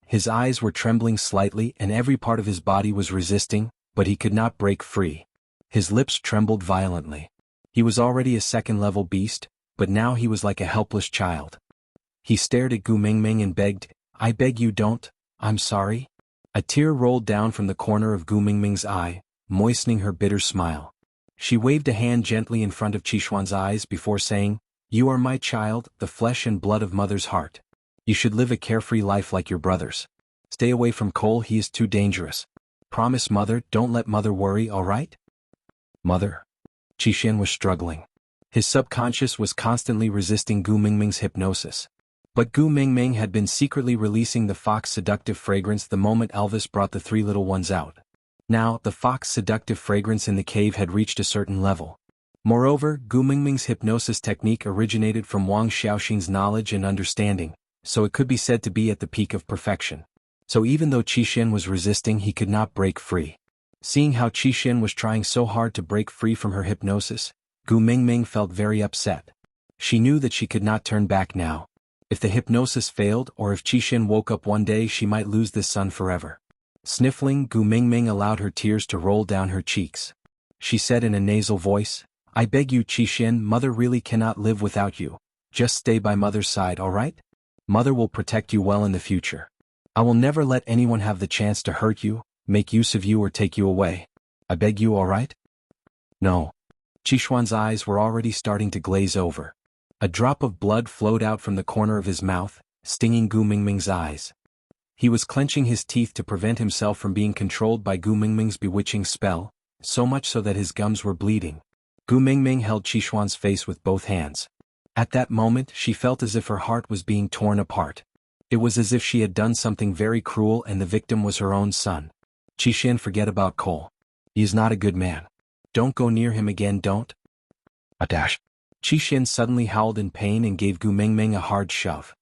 His eyes were trembling slightly and every part of his body was resisting, but he could not break free. His lips trembled violently. He was already a second-level beast, but now he was like a helpless child. He stared at Gu Mingming and begged, "I beg you don't, I'm sorry." A tear rolled down from the corner of Gu Mingming's eye, moistening her bitter smile. She waved a hand gently in front of Qixuan's eyes before saying, "You are my child, the flesh and blood of mother's heart. You should live a carefree life like your brothers. Stay away from Cole, he is too dangerous. Promise mother, don't let mother worry, all right?" "Mother?" Qixin was struggling. His subconscious was constantly resisting Gu Mingming's hypnosis. But Gu Mingming had been secretly releasing the fox seductive fragrance the moment Elvis brought the three little ones out. Now, the fox seductive fragrance in the cave had reached a certain level. Moreover, Gu Mingming's hypnosis technique originated from Wang Xiaoxin's knowledge and understanding, so it could be said to be at the peak of perfection. So even though Qixin was resisting, he could not break free. Seeing how Qixin was trying so hard to break free from her hypnosis, Gu Mingming felt very upset. She knew that she could not turn back now. If the hypnosis failed or if Qixin woke up one day she might lose this son forever. Sniffling, Gu Mingming allowed her tears to roll down her cheeks. She said in a nasal voice, "I beg you Qixin, mother really cannot live without you. Just stay by mother's side, alright? Mother will protect you well in the future. I will never let anyone have the chance to hurt you, make use of you or take you away. I beg you, alright?" No. Qixuan's eyes were already starting to glaze over. A drop of blood flowed out from the corner of his mouth, stinging Gu Mingming's eyes. He was clenching his teeth to prevent himself from being controlled by Gu Mingming's bewitching spell, so much so that his gums were bleeding. Gu Mingming held Qixuan's face with both hands. At that moment she felt as if her heart was being torn apart. It was as if she had done something very cruel and the victim was her own son. "Qixin, forget about Cole. He is not a good man. Don't go near him again, don't." A dash. Qixin suddenly howled in pain and gave Gu Mingming a hard shove.